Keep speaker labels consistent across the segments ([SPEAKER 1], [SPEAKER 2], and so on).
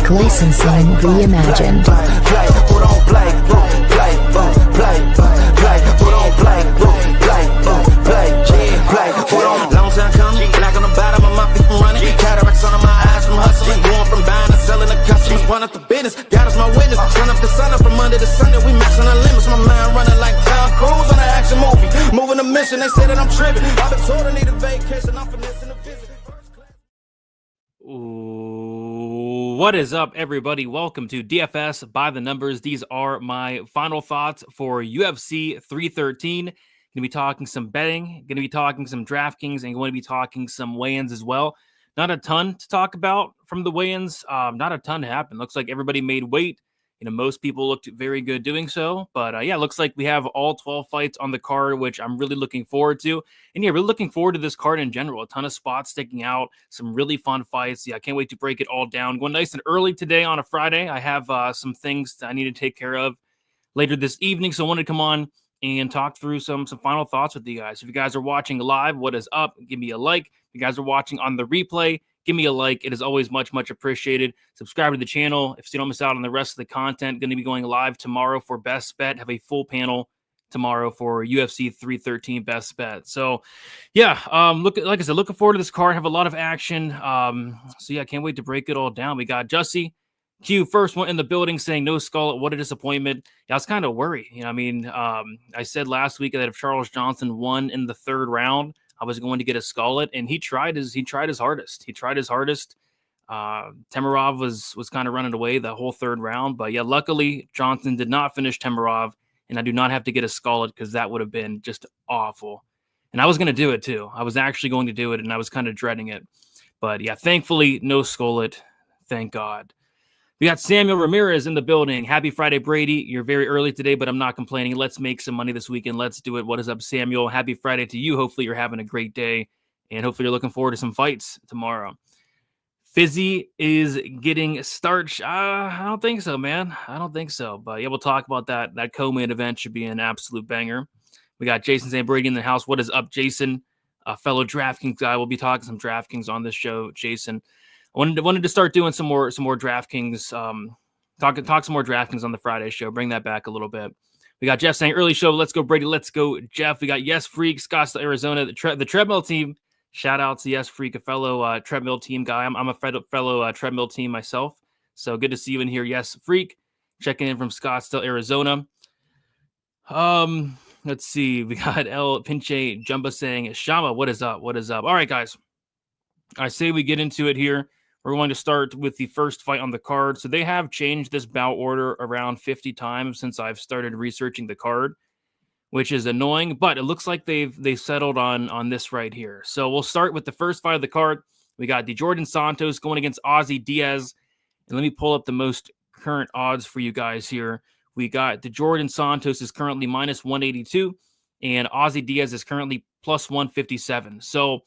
[SPEAKER 1] Music licensing reimagined.
[SPEAKER 2] Long time coming, black on the bottom of my feet from running. Cataracts under my eyes from hustling. Going from buying to selling to customers. Run up the business, God is my witness. Sun up the sun up from Monday to Sunday. We maxing our limits. My mind running like Tom Cruise on an action movie. Moving a mission, they say that I'm tripping. I've been told I need a vacation. I'm finessing a visit.
[SPEAKER 3] What is up, everybody? Welcome to DFS by the Numbers. These are my final thoughts for UFC 313. Going to be talking some betting, going to be talking some DraftKings, and going to be talking some weigh-ins as well. Not a ton to talk about from the weigh-ins. Not a ton happened. Looks like everybody made weight. Most people looked very good doing so. But yeah, looks like we have all 12 fights on the card, which I'm really looking forward to. And yeah, really looking forward to this card in general. A ton of spots sticking out, some really fun fights. Yeah, I can't wait to break it all down. Going nice and early today on a Friday. I have some things that I need to take care of later this evening, so I wanted to come on and talk through some final thoughts with you guys. If you guys are watching live, what is up? Give me a like. If you guys are watching on the replay, give me a like. It is always much, much appreciated. Subscribe to the channel if you don't miss out on the rest of the content. Going to be going live tomorrow for Best Bet. Have a full panel tomorrow for UFC 313 Best Bet. So, yeah, like I said, looking forward to this card. Have a lot of action. So, yeah, I can't wait to break it all down. We got Jussie Q, first one in the building, saying no Scarlett. What a disappointment. Yeah, I was kind of worried. I said last week that if Charles Johnson won in the third round, I was going to get a Scarlett, and he tried his hardest. Temirov was kind of running away the whole third round, but yeah, luckily Johnson did not finish Temirov, and I do not have to get a Scarlett because that would have been just awful. And I was going to do it too. I was actually going to do it, and I was kind of dreading it. But yeah, thankfully, no Scarlett. Thank God. We got Samuel Ramirez in the building. Happy Friday, Brady. You're very early today, but I'm not complaining. Let's make some money this weekend. Let's do it. What is up, Samuel? Happy Friday to you. Hopefully you're having a great day, and hopefully you're looking forward to some fights tomorrow. Fizzy is getting starch. I don't think so, man. I don't think so. But yeah, we'll talk about that. That co-main event should be an absolute banger. We got Jason St. Brady in the house. What is up, Jason? A fellow DraftKings guy. We'll be talking some DraftKings on this show, Jason. Wanted to start doing some more DraftKings, talk some more DraftKings on the Friday show. Bring that back a little bit. We got Jeff saying early show. Let's go, Brady. Let's go, Jeff. We got Yes Freak, Scottsdale, Arizona. The treadmill team. Shout out to Yes Freak, a fellow treadmill team guy. I'm a fellow treadmill team myself. So good to see you in here, Yes Freak. Checking in from Scottsdale, Arizona. Let's see. We got El Pinche Jumba saying, Shama, what is up? What is up? All right, guys. I say we get into it here. We're going to start with the first fight on the card. So they have changed this bout order around 50 times since I've started researching the card, which is annoying, but it looks like they've settled on this right here. So we'll start with the first fight of the card. We got Jordan Santos going against Ozzy Diaz. And let me pull up the most current odds for you guys here. We got Jordan Santos is currently minus 182, and Ozzy Diaz is currently plus 157. So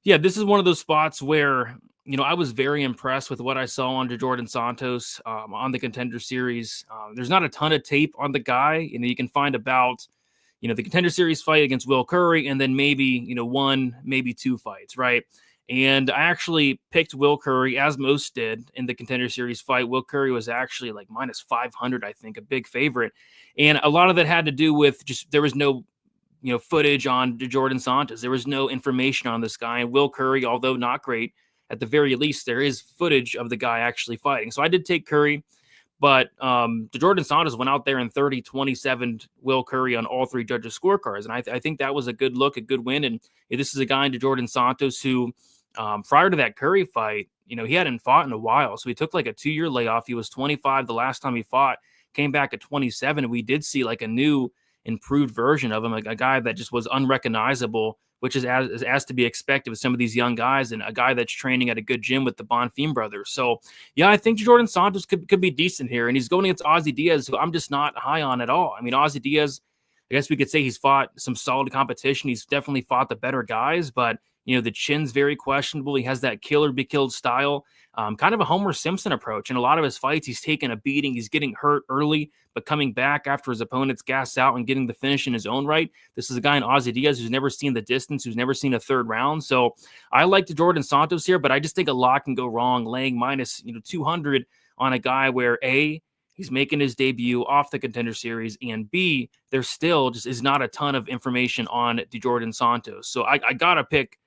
[SPEAKER 3] yeah, this is one of those spots where, I was very impressed with what I saw on Jordan Santos on the Contender Series. There's not a ton of tape on the guy. You can find about, the Contender Series fight against Will Curry, and then maybe, one, maybe two fights, right? And I actually picked Will Curry, as most did, in the Contender Series fight. Will Curry was actually like minus 500, I think, a big favorite. And a lot of that had to do with just there was no footage on Jordan Santos. There was no information on this guy. And Will Curry, although not great, at the very least, there is footage of the guy actually fighting. So I did take Curry, but Jordan Santos went out there in 30-27 Will Curry on all three judges' scorecards. And I think that was a good look, a good win. And this is a guy in Jordan Santos who, prior to that Curry fight, he hadn't fought in a while. So he took like a 2-year layoff. He was 25 the last time he fought, came back at 27. And we did see like a new improved version of him, like a guy that just was unrecognizable, which is as to be expected with some of these young guys, and a guy that's training at a good gym with the Bonfim brothers. So yeah, I think Jordan Santos could be decent here, and he's going against Ozzy Diaz, who I'm just not high on at all. I mean, Ozzy Diaz, I guess we could say he's fought some solid competition. He's definitely fought the better guys, but the chin's very questionable. He has that kill or be killed style, kind of a Homer Simpson approach. In a lot of his fights, he's taken a beating. He's getting hurt early, but coming back after his opponent's gas out and getting the finish in his own right. This is a guy in Ozzy Diaz who's never seen the distance, who's never seen a third round. So I like the Jordan Santos here, but I just think a lot can go wrong. Laying minus 200 on a guy where A, he's making his debut off the Contender Series, and B, there still just is not a ton of information on DeJordan Santos. So I got to pick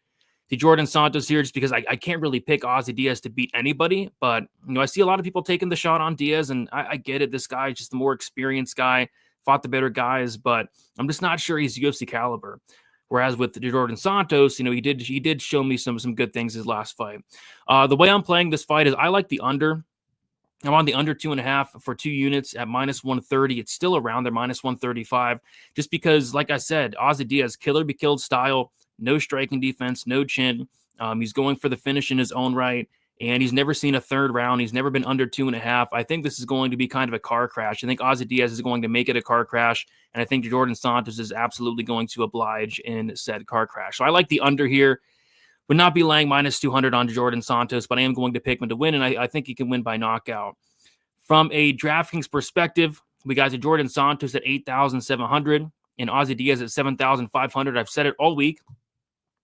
[SPEAKER 3] DeJordan Santos here just because I can't really pick Ozzy Diaz to beat anybody. But, I see a lot of people taking the shot on Diaz, and I get it. This guy is just the more experienced guy, fought the better guys, but I'm just not sure he's UFC caliber. Whereas with DeJordan Santos, he did show me some good things his last fight. The way I'm playing this fight is I like the under. I'm on the under 2.5 for 2 units at -130. It's still around there, -135, just because, like I said, Ozzy Diaz, killer be killed style, no striking defense, no chin. He's going for the finish in his own right, and he's never seen a third round. He's never been under 2.5. I think this is going to be kind of a car crash. I think Ozzy Diaz is going to make it a car crash, and I think Jordan Santos is absolutely going to oblige in said car crash. So I like the under here. Would not be laying -200 on Jordan Santos, but I am going to pick him to win, and I think he can win by knockout. From a DraftKings perspective, we got Jordan Santos at 8,700 and Ozzy Diaz at 7,500. I've said it all week.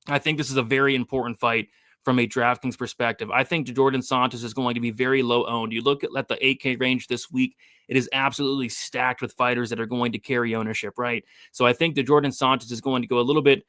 [SPEAKER 3] I think this is a very important fight from a DraftKings perspective. I think Jordan Santos is going to be very low owned. You look at the 8K range this week, it is absolutely stacked with fighters that are going to carry ownership, right? So I think Jordan Santos is going to go a little bit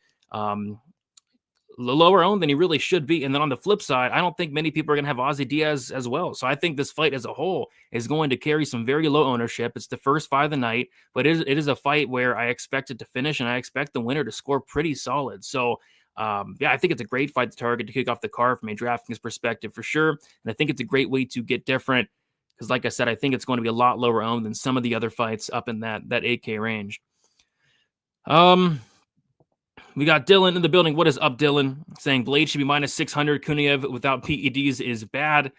[SPEAKER 3] lower owned than he really should be. And then on the flip side, I don't think many people are going to have Ozzy Diaz as well. So I think this fight as a whole is going to carry some very low ownership. It's the first fight of the night, but it is a fight where I expect it to finish, and I expect the winner to score pretty solid. So I think it's a great fight to target to kick off the card from a DraftKings perspective for sure. And I think it's a great way to get different because, like I said, I think it's going to be a lot lower owned than some of the other fights up in that 8K range. We got Dylan in the building. What is up, Dylan? Saying Blade should be -600. Kuniev without PEDs is bad.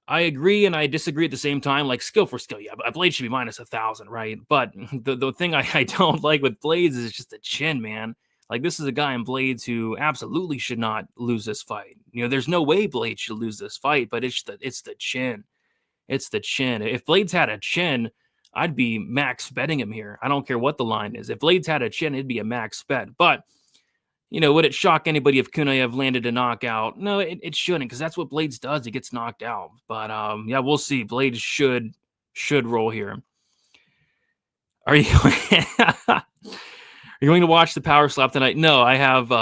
[SPEAKER 3] I agree and I disagree at the same time. Like skill for skill, yeah, but Blade should be -1,000, right? But the thing I don't like with Blades is just the chin, man. Like this is a guy in Blades who absolutely should not lose this fight. There's no way Blades should lose this fight, but it's the chin. It's the chin. If Blades had a chin, I'd be max betting him here. I don't care what the line is. If Blades had a chin, it'd be a max bet. But, would it shock anybody if Kuniev landed a knockout? No, it shouldn't, because that's what Blades does. He gets knocked out. But, we'll see. Blades should roll here. Are you going to watch the Power Slap tonight? No, I have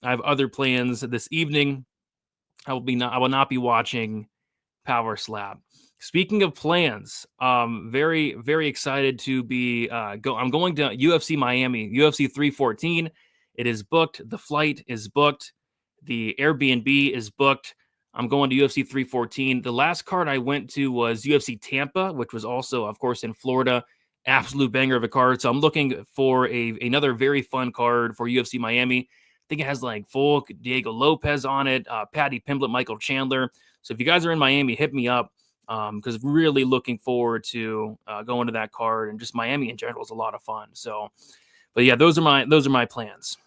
[SPEAKER 3] other plans this evening. I will not be watching Power Slap. Speaking of plans, very, very excited to be I'm going to UFC Miami, UFC 314. It is booked. The flight is booked. The Airbnb is booked. I'm going to UFC 314. The last card I went to was UFC Tampa, which was also, of course, in Florida. Absolute banger of a card. So I'm looking for another very fun card for UFC Miami. I think it has like Volk, Diego Lopez on it, Patty Pimblett, Michael Chandler. So if you guys are in Miami, hit me up. Because really looking forward to going to that card, and just Miami in general is a lot of fun. So, but yeah, those are my plans.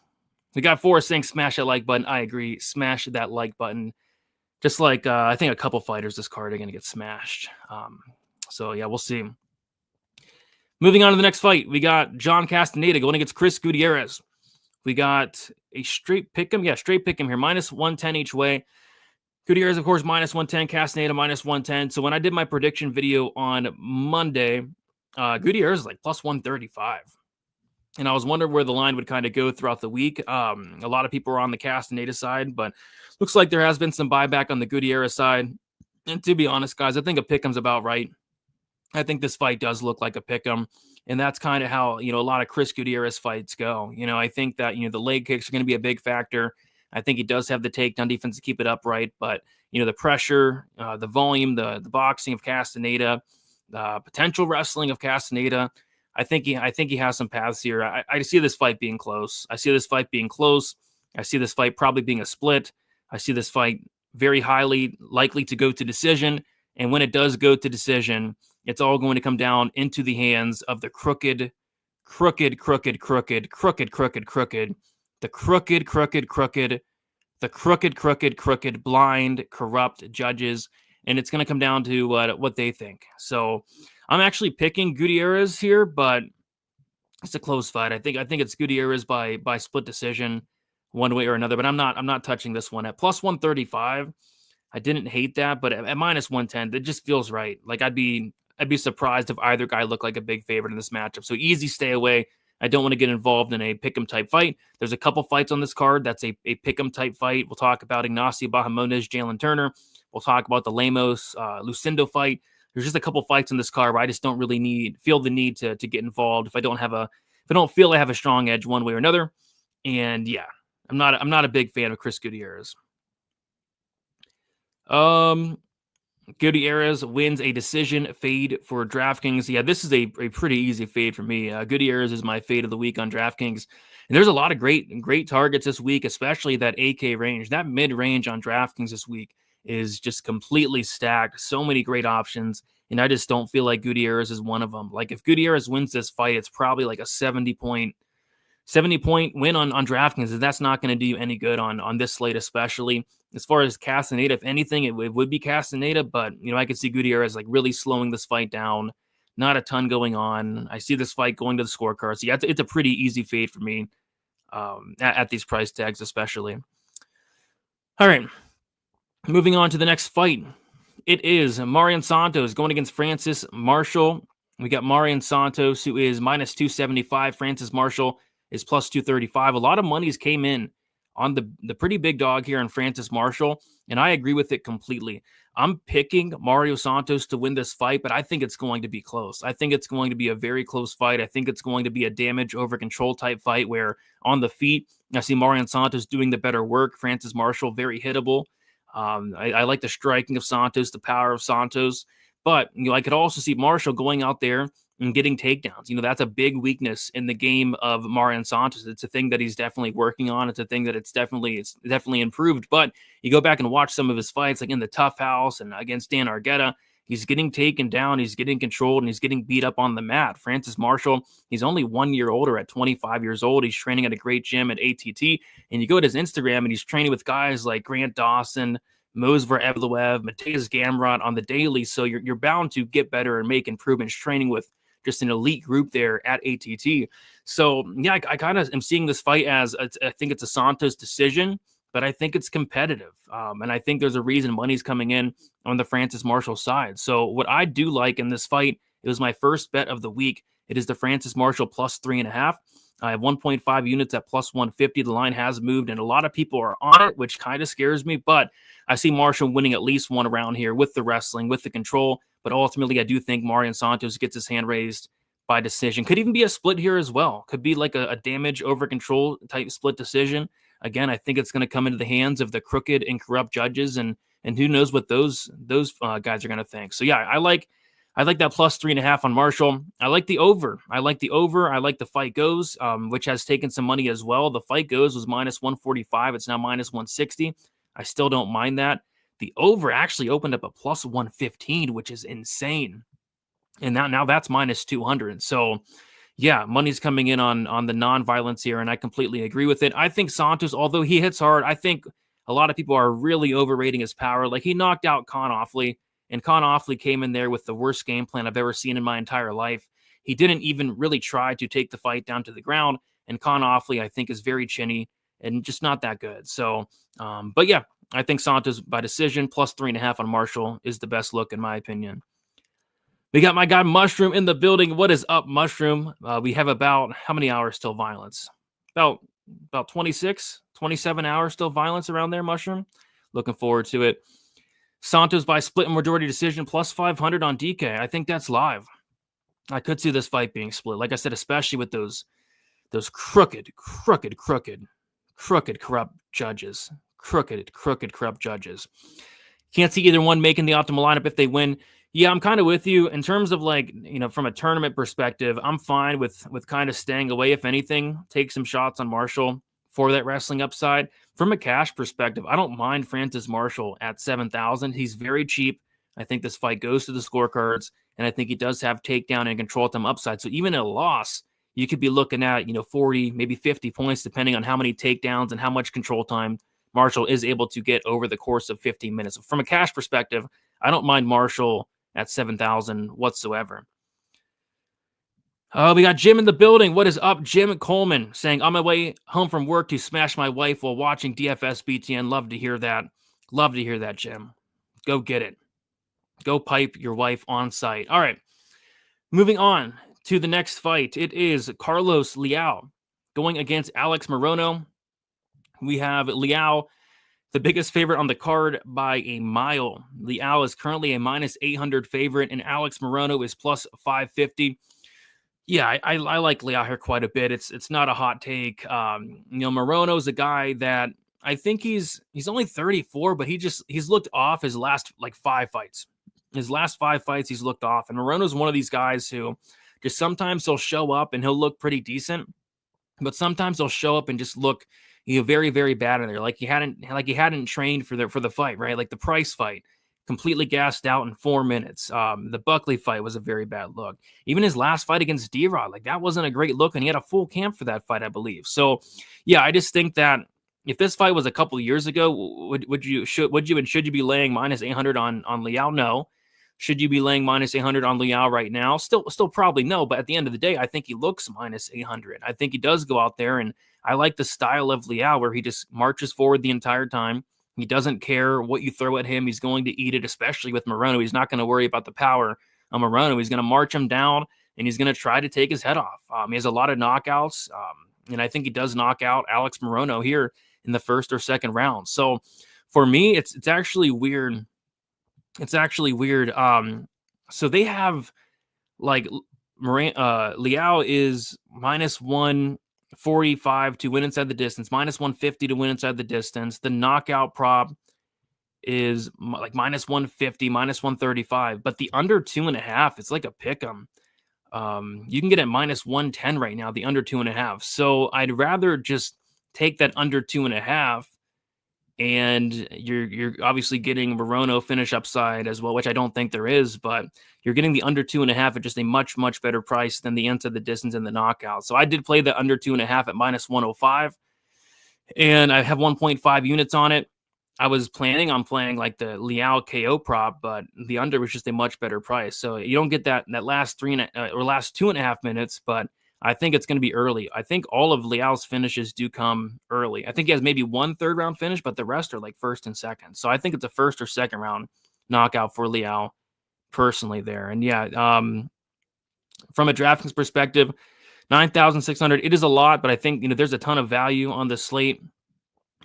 [SPEAKER 3] We got Forrest saying smash that like button. I agree, smash that like button. Just like I think a couple fighters this card are going to get smashed. So yeah, we'll see. Moving on to the next fight, we got John Castaneda going against Chris Gutierrez. We got a straight pick'em, straight pick'em here, -110 each way. Gutierrez, of course, -110. Castaneda, -110. So when I did my prediction video on Monday, Gutierrez is like +135. And I was wondering where the line would kind of go throughout the week. A lot of people are on the Castaneda side, but looks like there has been some buyback on the Gutierrez side. And to be honest, guys, I think a pick'em's about right. I think this fight does look like a pick'em. And that's kind of how, a lot of Chris Gutierrez fights go. I think that, the leg kicks are going to be a big factor. I think he does have the takedown defense to keep it upright, but the pressure, the volume, the boxing of Castaneda, the potential wrestling of Castaneda. I think he has some paths here. I see this fight being close. I see this fight probably being a split. I see this fight very highly likely to go to decision. And when it does go to decision, it's all going to come down into the hands of the crooked, blind, corrupt judges, and it's going to come down to what they think. So I'm actually picking Gutierrez here, but it's a close fight. I think it's Gutierrez by split decision, one way or another. But I'm not touching this one at +135. I didn't hate that, but at minus 110, that just feels right. Like I'd be surprised if either guy looked like a big favorite in this matchup. So easy stay away. I don't want to get involved in a pick'em type fight. There's a couple fights on this card that's a pick'em type fight. We'll talk about Ignacio Bahamondes, Jalen Turner. We'll talk about the Lemos Lucindo fight. There's just a couple fights on this card where I just don't really feel the need to get involved if I don't feel I have a strong edge one way or another. And yeah, I'm not a big fan of Chris Gutierrez. Gutierrez wins a decision fade for DraftKings. Yeah, this is a pretty easy fade for me. Gutierrez is my fade of the week on DraftKings. And there's a lot of great targets this week, especially that AK range. That mid-range on DraftKings this week is just completely stacked. So many great options. And I just don't feel like Gutierrez is one of them. Like if Gutierrez wins this fight, it's probably like a 70-point win on DraftKings, and that's not going to do you any good on this slate, especially. As far as Castaneda, if anything, it would be Castaneda, but, I could see Gutierrez like really slowing this fight down. Not a ton going on. I see this fight going to the scorecards. So yeah, it's a pretty easy fade for me at these price tags, especially. All right, moving on to the next fight. It is Marion Santos going against Francis Marshall. We got Marion Santos, who is minus 275. Francis Marshall is plus 235. A lot of monies came in on the pretty big dog here in Francis Marshall, and I agree with it completely. I'm picking Mario Santos to win this fight, but I think it's going to be close. I think it's going to be a very close fight. I think it's going to be a damage over control type fight where on the feet, I see Marion Santos doing the better work. Francis Marshall, very hittable. I like the striking of Santos, the power of Santos, but I could also see Marshall going out there and getting takedowns. That's a big weakness in the game of Marion Santos. It's a thing that he's definitely working on. It's a thing that it's definitely improved. But you go back and watch some of his fights, like in the Tough House and against Dan Argueta, he's getting taken down, he's getting controlled, and he's getting beat up on the mat. Francis Marshall, he's only 1 year older at 25 years old. He's training at a great gym at ATT. And you go to his Instagram, and he's training with guys like Grant Dawson, Mosver Evloev, Mateus Gamrot on the daily. So you're bound to get better and make improvements training with just an elite group there at ATT. So yeah, I kind of am seeing this fight as I think it's a Santos decision, but I think it's competitive. And I think there's a reason money's coming in on the Francis Marshall side. So what I do like in this fight, it was my first bet of the week. It is the Francis Marshall plus 3.5. I have 1.5 units at plus 150. The line has moved, and a lot of people are on it, which kind of scares me. But I see Marshall winning at least one round here with the wrestling, with the control. But ultimately, I do think Marion Santos gets his hand raised by decision. Could even be a split here as well. Could be like a damage over control type split decision. Again, I think it's going to come into the hands of the crooked and corrupt judges, and who knows what those guys are going to think. So yeah, I like that plus 3.5 on Marshall. I like the over. I like the fight goes, which has taken some money as well. The fight goes was minus 145. It's now minus 160. I still don't mind that. The over actually opened up a plus 115, which is insane. And now that's minus 200. So yeah, money's coming in on the non-violence here, and I completely agree with it. I think Santos, although he hits hard, I think a lot of people are really overrating his power. Like, he knocked out Con Offley, and Con Offley came in there with the worst game plan I've ever seen in my entire life. He didn't even really try to take the fight down to the ground, and Con Offley, I think, is very chinny and just not that good. So, but yeah, I think Santos by decision plus 3.5 on Marshall is the best look in my opinion. We got my guy Mushroom in the building. What is up, Mushroom? We have about how many hours till violence? About 26, 27 hours till violence around there, Mushroom. Looking forward to it. Santos by split majority decision plus 500 on DK. I think that's live. I could see this fight being split. Like I said, especially with those crooked, corrupt judges. Crooked, corrupt judges. Can't see either one making the optimal lineup if they win. Yeah, I'm kind of with you in terms of from a tournament perspective. I'm fine with kind of staying away. If anything, take some shots on Marshall for that wrestling upside. From a cash perspective, I don't mind Francis Marshall at 7,000. He's very cheap. I think this fight goes to the scorecards, and I think he does have takedown and control time upside. So even a loss, you could be looking at 40, maybe 50 points, depending on how many takedowns and how much control time Marshall is able to get over the course of 15 minutes. From a cash perspective, I don't mind Marshall at 7,000 whatsoever. We got Jim in the building. What is up, Jim Coleman? Saying, on my way home from work to smash my wife while watching DFS BTN. Love to hear that. Jim. Go get it. Go pipe your wife on site. All right. Moving on to the next fight. It is Carlos Leal going against Alex Morono. We have Leal, the biggest favorite on the card by a mile. Leal is currently a minus 800 favorite, and Alex Morono is plus 550. Yeah, I like Leal here quite a bit. It's not a hot take. Morono's a guy that I think he's only 34, but he's looked off his last like 5 fights. His last 5 fights, he's looked off. And Morono's one of these guys who just sometimes he'll show up and he'll look pretty decent, but sometimes he'll show up and just look very, very bad in there. Like he hadn't trained for the fight, right? Like the Price fight, completely gassed out in 4 minutes. The Buckley fight was a very bad look. Even his last fight against D-Rod, like that wasn't a great look, and he had a full camp for that fight, I believe. So yeah, I just think that if this fight was a couple of years ago, would you be laying minus 800 on Leal? No. Should you be laying minus 800 on Leal right now? Still probably no, but at the end of the day, I think he looks minus 800. I think he does go out there, and I like the style of Leal where he just marches forward the entire time. He doesn't care what you throw at him. He's going to eat it, especially with Morono. He's not going to worry about the power of Morono. He's going to march him down, and he's going to try to take his head off. He has a lot of knockouts, and I think he does knock out Alex Morono here in the first or second round. So for me, it's actually weird. It's actually weird. So they have like Leal is minus 145 to win inside the distance, minus 150 to win inside the distance. The knockout prop is like minus 150, minus 135, but the under 2.5, it's like a pick 'em. You can get it minus 110 right now, the under 2.5. So I'd rather just take that under 2.5. And you're obviously getting Morono finish upside as well, which I don't think there is, but you're getting the under 2.5 at just a much, much better price than the inside the distance and the knockout. So I did play the under 2.5 at minus 105, and I have 1.5 units on it. I was planning on playing like the Leal KO prop, but the under was just a much better price. So you don't get that last last 2.5 minutes, but I think it's going to be early. I think all of Leal's finishes do come early. I think he has maybe 1 third-round finish, but the rest are like first and second. So I think it's a first or second round knockout for Leal personally there. And yeah, from a DraftKings perspective, 9,600, it is a lot, but I think, there's a ton of value on the slate.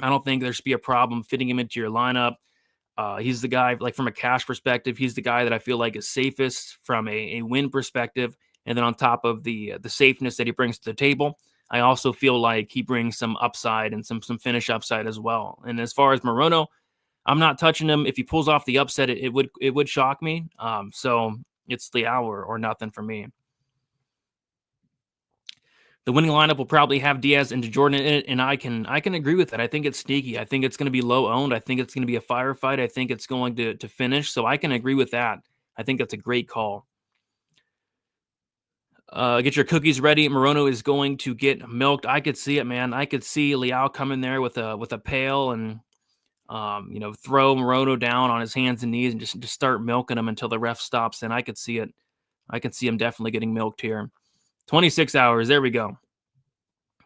[SPEAKER 3] I don't think there should be a problem fitting him into your lineup. He's the guy, like from a cash perspective, he's the guy that I feel like is safest from a win perspective. And then on top of the safeness that he brings to the table, I also feel like he brings some upside and some finish upside as well. And as far as Morono, I'm not touching him. If he pulls off the upset, it would shock me. So it's Leal or nothing for me. The winning lineup will probably have Diaz and Jordan in it, and I can agree with that. I think it's sneaky. I think it's going to be low owned. I think it's going to be a firefight. I think it's going to finish. So I can agree with that. I think that's a great call. Get your cookies ready. Morono is going to get milked. I could see it, man. I could see Leal come in there with a pail and throw Morono down on his hands and knees and just start milking him until the ref stops. And I could see it. I could see him definitely getting milked here. 26 hours. There we go.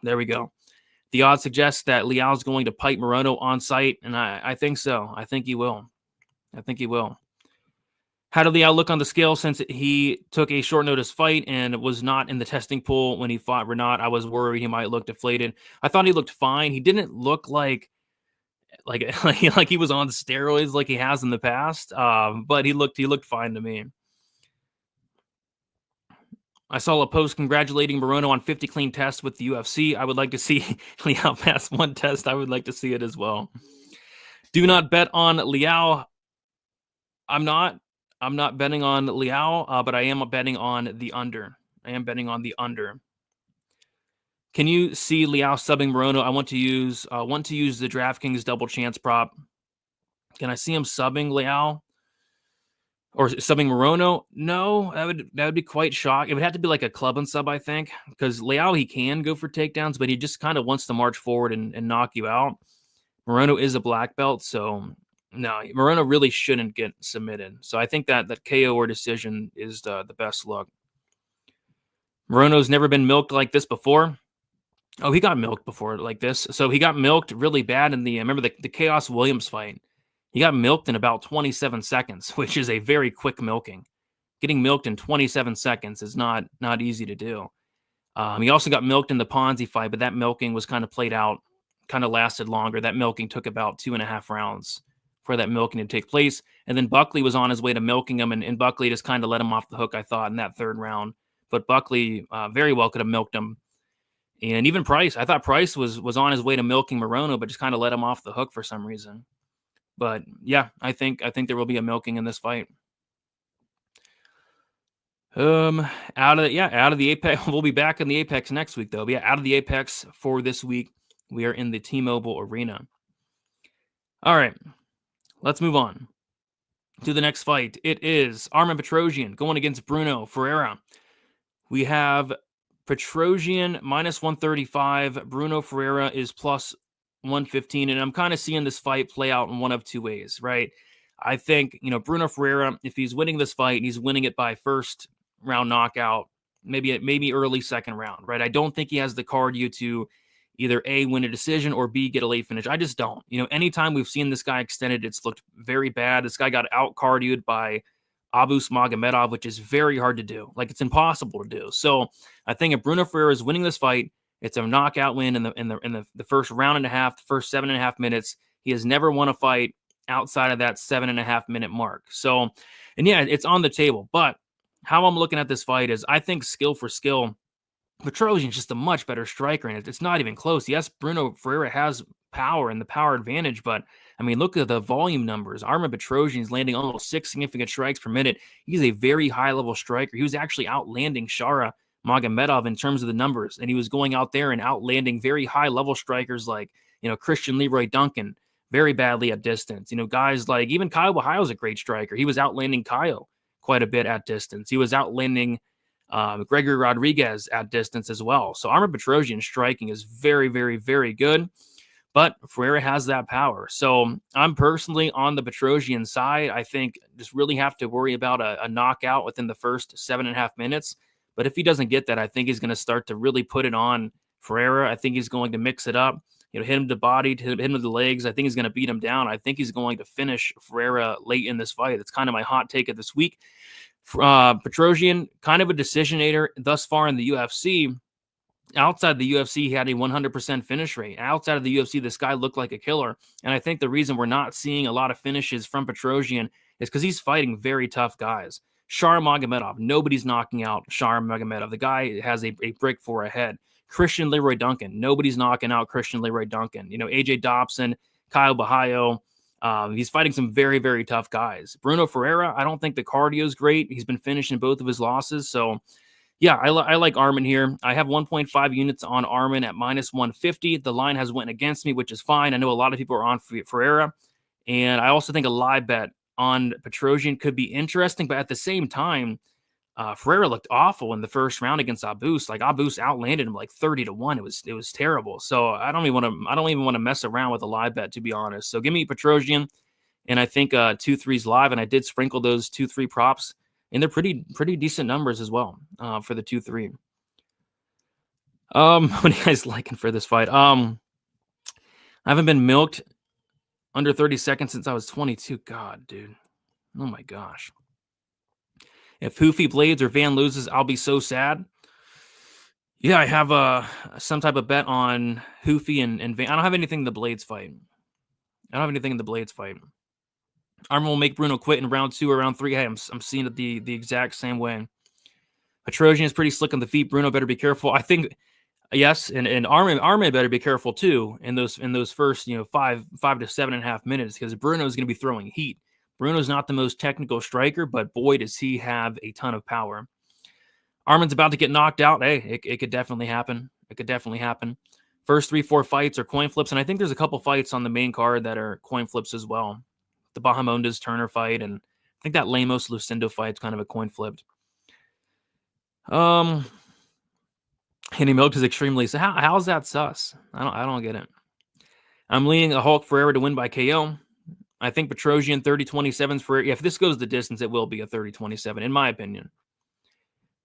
[SPEAKER 3] The odds suggest that Leal's going to pipe Morono on site, and I think so. I think he will. How did Leal look on the scale since he took a short notice fight and was not in the testing pool when he fought Renat? I was worried he might look deflated. I thought he looked fine. He didn't look like he was on steroids like he has in the past. But he looked fine to me. I saw a post congratulating Morono on 50 clean tests with the UFC. I would like to see Leal pass 1 test. I would like to see it as well. Do not bet on Leal. I'm not betting on Leal, but I am betting on the under. Can you see Leal subbing Morono? I want to use the DraftKings double chance prop. Can I see him subbing Leal or subbing Morono? No, that would be quite shocking. It would have to be like a club and sub, I think, because Leal, he can go for takedowns, but he just kind of wants to march forward and knock you out. Morono is a black belt, so no, Morono really shouldn't get submitted. So I think that KO or decision is the best look. Morono's never been milked like this before. Oh, he got milked before like this. So he got milked really bad in the, remember the Chaos Williams fight. He got milked in about 27 seconds, which is a very quick milking. Getting milked in 27 seconds is not easy to do. He also got milked in the Ponzi fight, but that milking was kind of played out, kind of lasted longer. That milking took about 2.5 rounds for that milking to take place. And then Buckley was on his way to milking him, and Buckley just kind of let him off the hook, I thought, in that third round. But Buckley very well could have milked him. And even Price, I thought Price was on his way to milking Morono, but just kind of let him off the hook for some reason. But yeah, I think there will be a milking in this fight. Out of the Apex. We'll be back in the Apex next week, though. But yeah, out of the Apex for this week, we are in the T-Mobile Arena. All right, let's move on to the next fight. It is Armen Petrosyan going against Bruno Ferreira. We have Petrosyan minus 135. Bruno Ferreira is plus 115, and I'm kind of seeing this fight play out in one of two ways, right? I think, Bruno Ferreira, if he's winning this fight, he's winning it by first round knockout, maybe early second round, right? I don't think he has the cardio to either A, win a decision, or B, get a late finish. I just don't. Anytime we've seen this guy extended, it's looked very bad. This guy got out cardioed by Abus Magomedov, which is very hard to do. Like, it's impossible to do. So I think if Bruno Ferreira is winning this fight, it's a knockout win in the first round and a half, the first 7.5 minutes. He has never won a fight outside of that 7.5 minute mark. So, and yeah, it's on the table. But how I'm looking at this fight is, I think skill for skill, Petrosyan is just a much better striker, and it's not even close. Yes, Bruno Ferreira has power and the power advantage, but I mean, look at the volume numbers. Armen Petrosyan is landing almost 6 significant strikes per minute. He's a very high-level striker. He was actually outlanding Shara Magomedov in terms of the numbers, and he was going out there and outlanding very high-level strikers like, Christian Leroy Duncan very badly at distance. Guys like even Kyle Bahio is a great striker. He was outlanding Kyle quite a bit at distance. He was outlanding Gregory Rodriguez at distance as well. So Armen Petrosyan striking is very, very, very good. But Ferreira has that power. So I'm personally on the Petrosyan side. I think just really have to worry about a knockout within the first 7.5 minutes. But if he doesn't get that, I think he's going to start to really put it on Ferreira. I think he's going to mix it up, hit him to body, hit him to the legs. I think he's going to beat him down. I think he's going to finish Ferreira late in this fight. That's kind of my hot take of this week. Petrosyan, kind of a decisionator thus far in the UFC. Outside the UFC, he had a 100% finish rate. Outside of the UFC, this guy looked like a killer. And I think the reason we're not seeing a lot of finishes from Petrosyan is because he's fighting very tough guys. Shara Magomedov, nobody's knocking out Shara Magomedov. The guy has a brick for a head. Christian Leroy Duncan, nobody's knocking out Christian Leroy Duncan. AJ Dobson, Kyle Bahio. He's fighting some very, very tough guys. Bruno Ferreira, I don't think the cardio is great. He's been finishing both of his losses. So, yeah, I like Armen here. I have 1.5 units on Armen at minus 150. The line has went against me, which is fine. I know a lot of people are on Ferreira. And I also think a live bet on Petrosyan could be interesting. But at the same time, Ferreira looked awful in the first round against Abus. Like, Abus outlanded him like 30-1. It was terrible. So I don't even want to mess around with a live bet, to be honest. So give me Petrosyan, and I think 2-3's live. And I did sprinkle those 2-3 props, and they're pretty decent numbers as well for the 2-3. What are you guys liking for this fight? I haven't been milked under 30 seconds since I was 22. God, dude. Oh my gosh. If Hoofy Blades or Van loses, I'll be so sad. Yeah, I have some type of bet on Hoofy and Van. I don't have anything in the Blades fight. Armen will make Bruno quit in round 2 or round 3. Hey, I'm seeing it the exact same way. Petrosyan is pretty slick on the feet. Bruno better be careful. I think, yes, and Armen better be careful too in those first 5 to 7.5 minutes, because Bruno is going to be throwing heat. Bruno's not the most technical striker, but boy, does he have a ton of power. Armen's about to get knocked out. Hey, it could definitely happen. First 3-4 fights are coin flips, and I think there's a couple fights on the main card that are coin flips as well. The Bahamondes Turner fight, and I think that Lemos Lucindo fight's kind of a coin flipped. Hitting milk is extremely. So how's that sus? I don't get it. I'm leaning a Hulk Ferreira to win by KO. I think Petrosyan 30-27 for. If this goes the distance, it will be a 30-27, in my opinion.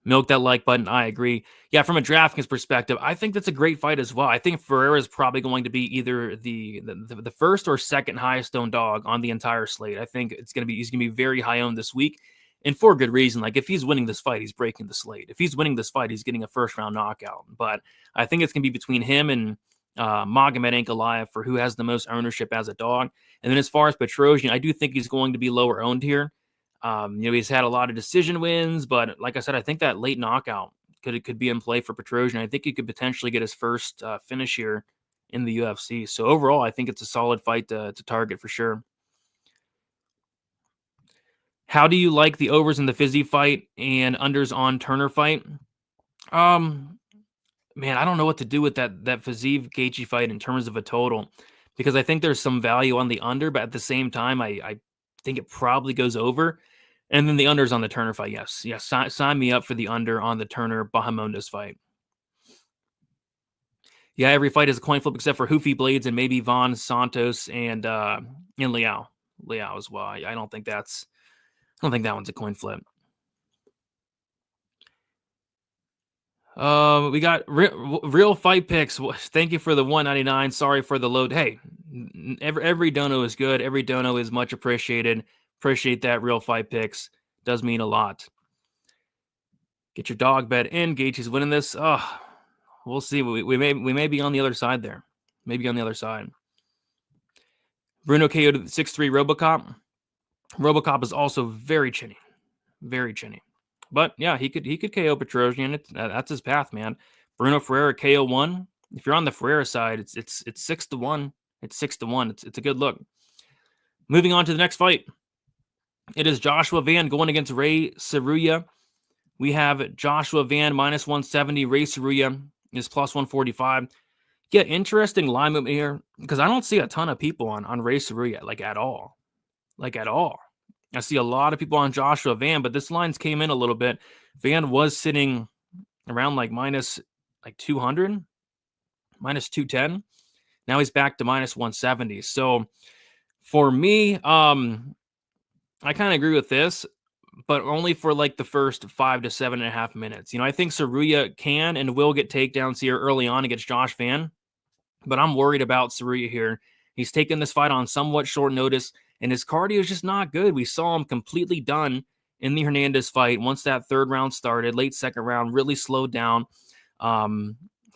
[SPEAKER 3] Milk that like button. I agree. Yeah, from a DraftKings perspective, I think that's a great fight as well. I think Ferreira is probably going to be either the first or second highest owned dog on the entire slate. I think he's gonna be very high owned this week, and for good reason. Like if he's winning this fight, he's breaking the slate. If he's winning this fight, he's getting a first round knockout. But I think it's gonna be between him and Magomed Ankalaev for who has the most ownership as a dog. And then as far as Petrosian, I do think he's going to be lower owned here. He's had a lot of decision wins, but like I said, I think that late knockout could be in play for Petrosian. I think he could potentially get his first finish here in the UFC. So overall, I think it's a solid fight to target for sure. How do you like the overs in the Fizzy fight and unders on Turner fight? Man, I don't know what to do with that Fiziev Gaethje fight in terms of a total, because I think there's some value on the under, but at the same time, I think it probably goes over. And then the unders on the Turner fight, yes. Sign me up for the under on the Turner Bahamondes fight. Yeah, every fight is a coin flip except for Hoofy Blades and maybe Von Santos and Liao as well. I don't think that one's a coin flip. We got real fight picks. Thank you for the 199. Sorry for the load. Hey, every dono is good. Every dono is much appreciated. Appreciate that. Real fight picks does mean a lot. Get your dog bet in. Gaethje's winning this. Oh, we'll see. We may be on the other side there. Maybe on the other side. Bruno KO'd 6'3" Robocop. Robocop is also very chinny. Very chinny. But yeah, he could KO Petrosian. That's his path, man. Bruno Ferreira KO 1. If you're on the Ferreira side, it's 6-1. It's 6-1. It's a good look. Moving on to the next fight. It is Joshua Van going against Ray Saruya. We have Joshua Van minus 170. Ray Saruya is plus 145. Yeah, interesting line movement here because I don't see a ton of people on Ray Saruya like at all. I see a lot of people on Joshua Van, but this line's came in a little bit. Van was sitting around minus 200, minus 210. Now he's back to minus 170. So for me, I kind of agree with this, but only for the first 5 to 7.5 minutes. I think Saruya can and will get takedowns here early on against Josh Van, but I'm worried about Saruya here. He's taken this fight on somewhat short notice, and his cardio is just not good. We saw him completely done in the Hernandez fight once that third round started, late second round, really slowed down. Saw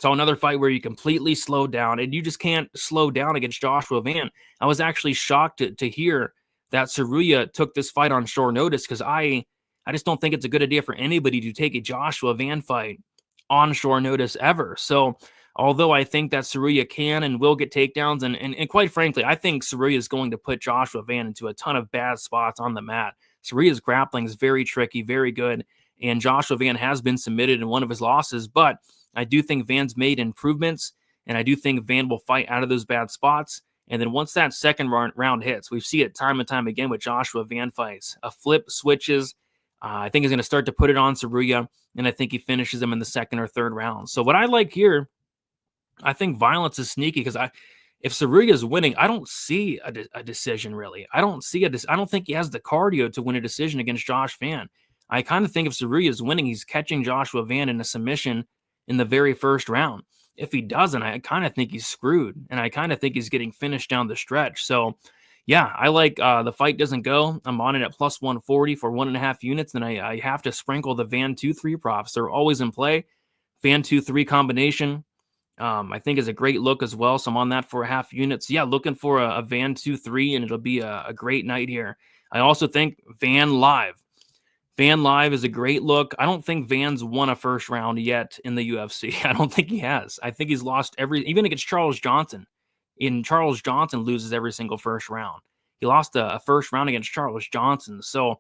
[SPEAKER 3] another fight where he completely slowed down, and you just can't slow down against Joshua Van. I was actually shocked to hear that Saruya took this fight on short notice because I just don't think it's a good idea for anybody to take a Joshua Van fight on short notice ever. So although I think that Saruya can and will get takedowns, and quite frankly, I think Saruya is going to put Joshua Van into a ton of bad spots on the mat. Saruya's grappling is very tricky, very good, and Joshua Van has been submitted in one of his losses, but I do think Van's made improvements, and I do think Van will fight out of those bad spots. And then once that second round hits, we see it time and time again with Joshua Van fights. A flip switches. I think he's going to start to put it on Saruya, and I think he finishes him in the second or third round. So what I like here, I think violence is sneaky because if Saruya is winning, I don't see a decision really. I don't think he has the cardio to win a decision against Josh Van. I kind of think if Saruya is winning, he's catching Joshua Van in a submission in the very first round. If he doesn't, I kind of think he's screwed, and I kind of think he's getting finished down the stretch. So, yeah, I like the fight doesn't go. I'm on it at plus 140 for 1.5 units, and I have to sprinkle the Van 2-3 props. They're always in play. Van 2-3 combination, I think is a great look as well. So I'm on that for 0.5 units. Yeah, looking for a Van 2-3, and it'll be a great night here. I also think Van Live. Van Live is a great look. I don't think Van's won a first round yet in the UFC. I don't think he has. I think he's lost even against Charles Johnson. Charles Johnson loses every single first round. He lost a first round against Charles Johnson. So,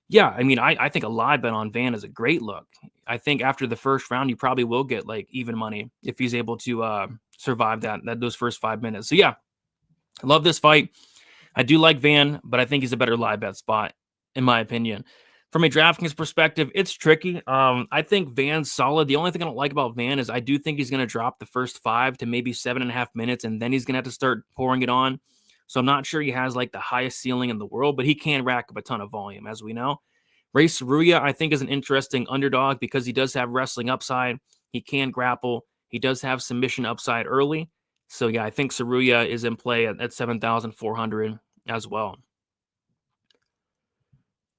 [SPEAKER 3] yeah, I mean, I think a live bet on Van is a great look. I think after the first round, you probably will get even money if he's able to survive those first 5 minutes. So, yeah, I love this fight. I do like Van, but I think he's a better live bet spot, in my opinion. From a DraftKings perspective, it's tricky. I think Van's solid. The only thing I don't like about Van is I do think he's going to drop the first 5 to maybe 7.5 minutes, and then he's going to have to start pouring it on. So I'm not sure he has the highest ceiling in the world, but he can rack up a ton of volume, as we know. Ray Saruya, I think, is an interesting underdog because he does have wrestling upside. He can grapple. He does have submission upside early. So, yeah, I think Saruya is in play at 7,400 as well.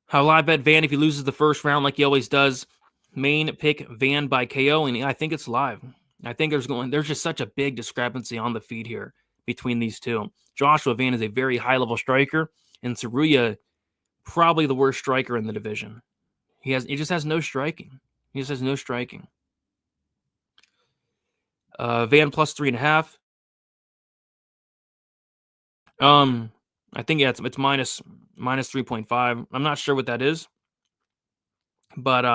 [SPEAKER 3] How live bet Van if he loses the first round like he always does. Main pick Van by KO, and I think it's live. I think there's just such a big discrepancy on the feed here between these two. Joshua Van is a very high-level striker, and Saruya probably the worst striker in the division. He just has no striking. He just has no striking. Van plus 3.5. I think it's minus 3.5. I'm not sure what that is, but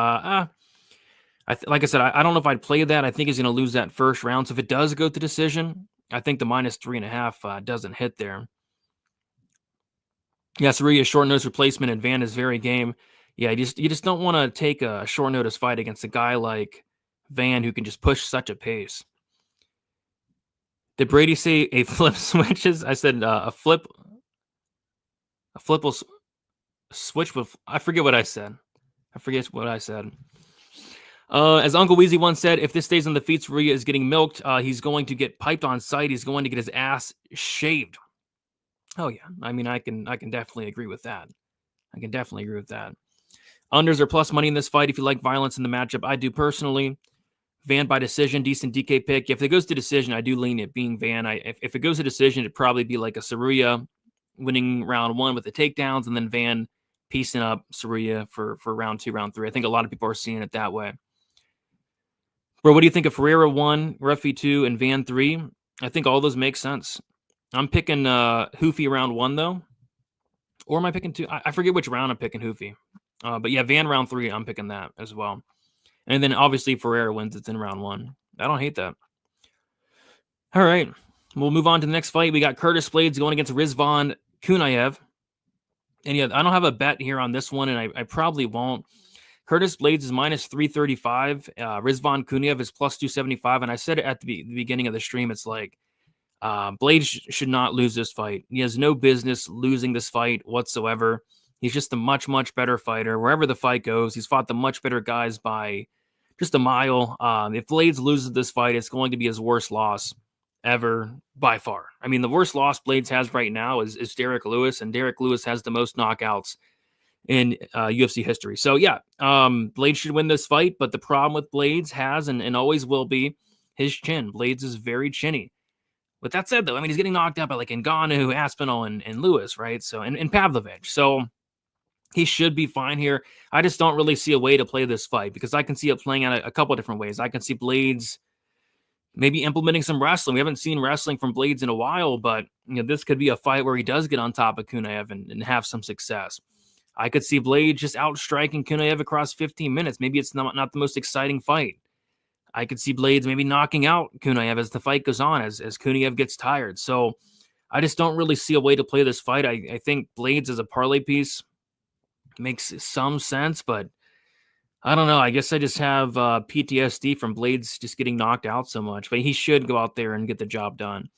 [SPEAKER 3] like I said, I don't know if I'd play that. I think he's going to lose that first round. So if it does go to decision, I think the minus 3.5 doesn't hit there. Yeah, Saruya short notice replacement and Van is very game. Yeah, you just don't want to take a short notice fight against a guy like Van who can just push such a pace. Did Brady say a flip switches? I said a flip will switch with. I forget what I said. As Uncle Weezy once said, if this stays on the feet, Saruya is getting milked. He's going to get piped on sight. He's going to get his ass shaved. Oh yeah, I mean I can definitely agree with that. Unders are plus money in this fight if you like violence in the matchup. I do personally. Van by decision, decent DK pick. If it goes to decision, I do lean it being Van. If it goes to decision, it'd probably be like a Saruya winning round 1 with the takedowns, and then Van piecing up Saruya for round 2, round 3. I think a lot of people are seeing it that way. Bro, what do you think of Ferreira 1, Ruffy 2, and Van 3? I think all those make sense. I'm picking Hoofy round 1, though. Or am I picking 2? I forget which round I'm picking Hoofy. But yeah, Van round 3, I'm picking that as well. And then obviously Ferreira wins. It's in round 1. I don't hate that. All right. We'll move on to the next fight. We got Curtis Blades going against Rizvan Kunayev. And yeah, I don't have a bet here on this one, and I probably won't. Curtis Blades is minus 335. Rizvan Kunayev is plus 275. And I said it at the beginning of the stream. It's like Blades should not lose this fight. He has no business losing this fight whatsoever. He's just a much, much better fighter. Wherever the fight goes, he's fought the much better guys by just a mile. If Blades loses this fight, it's going to be his worst loss ever by far. I mean, the worst loss Blades has right now is Derek Lewis, and Derek Lewis has the most knockouts in UFC history. So, yeah, Blades should win this fight, but the problem with Blades has and always will be his chin. Blades is very chinny. With that said, though, I mean, he's getting knocked out by like Ngannou, Aspinall, and Lewis, right? So, and Pavlovich. So, he should be fine here. I just don't really see a way to play this fight because I can see it playing out a couple of different ways. I can see Blades maybe implementing some wrestling. We haven't seen wrestling from Blades in a while, but this could be a fight where he does get on top of Kunayev and have some success. I could see Blades just outstriking Kunayev across 15 minutes. Maybe it's not the most exciting fight. I could see Blades maybe knocking out Kunayev as the fight goes on, as Kunayev gets tired. So I just don't really see a way to play this fight. I think Blades as a parlay piece makes some sense, but I don't know. I guess I just have PTSD from Blades just getting knocked out so much, but he should go out there and get the job done.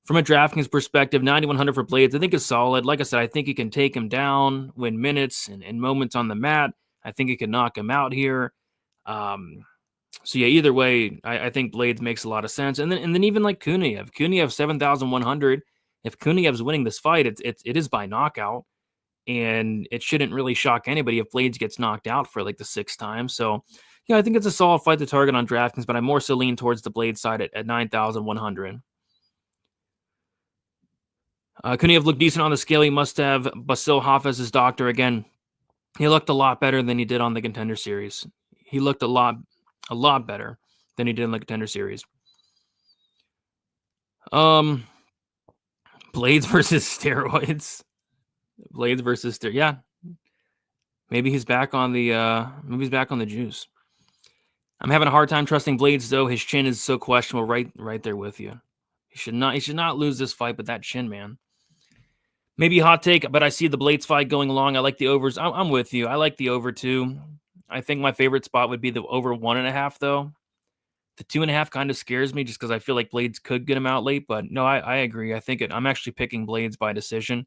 [SPEAKER 3] From a DraftKings perspective, 9,100 for Blades, I think is solid. Like I said, I think he can take him down, win minutes and moments on the mat. I think he can knock him out here. So yeah, either way, I think Blades makes a lot of sense. And then even like Kunayev 7,100. If Kunayev's winning this fight, it is by knockout. And it shouldn't really shock anybody if Blades gets knocked out for like the 6th time. So, yeah, I think it's a solid fight to target on DraftKings, but I more so lean towards the Blades side at 9,100. Kunayev looked decent on the scale. He must have Basil Hafez as doctor again. He looked a lot better than he did on the Contender Series. He looked a lot better than he did in the Contender Series. Blades versus steroids. Blades versus yeah. Maybe he's back on the juice. I'm having a hard time trusting Blades though. His chin is so questionable. Right there with you. He should not lose this fight, but that chin, man. Maybe a hot take, but I see the Blades fight going along. I like the overs. I'm with you. I like the over too. I think my favorite spot would be the over 1.5 though. The 2.5 kind of scares me just because I feel like Blades could get him out late. But no, I agree. I think I'm actually picking Blades by decision.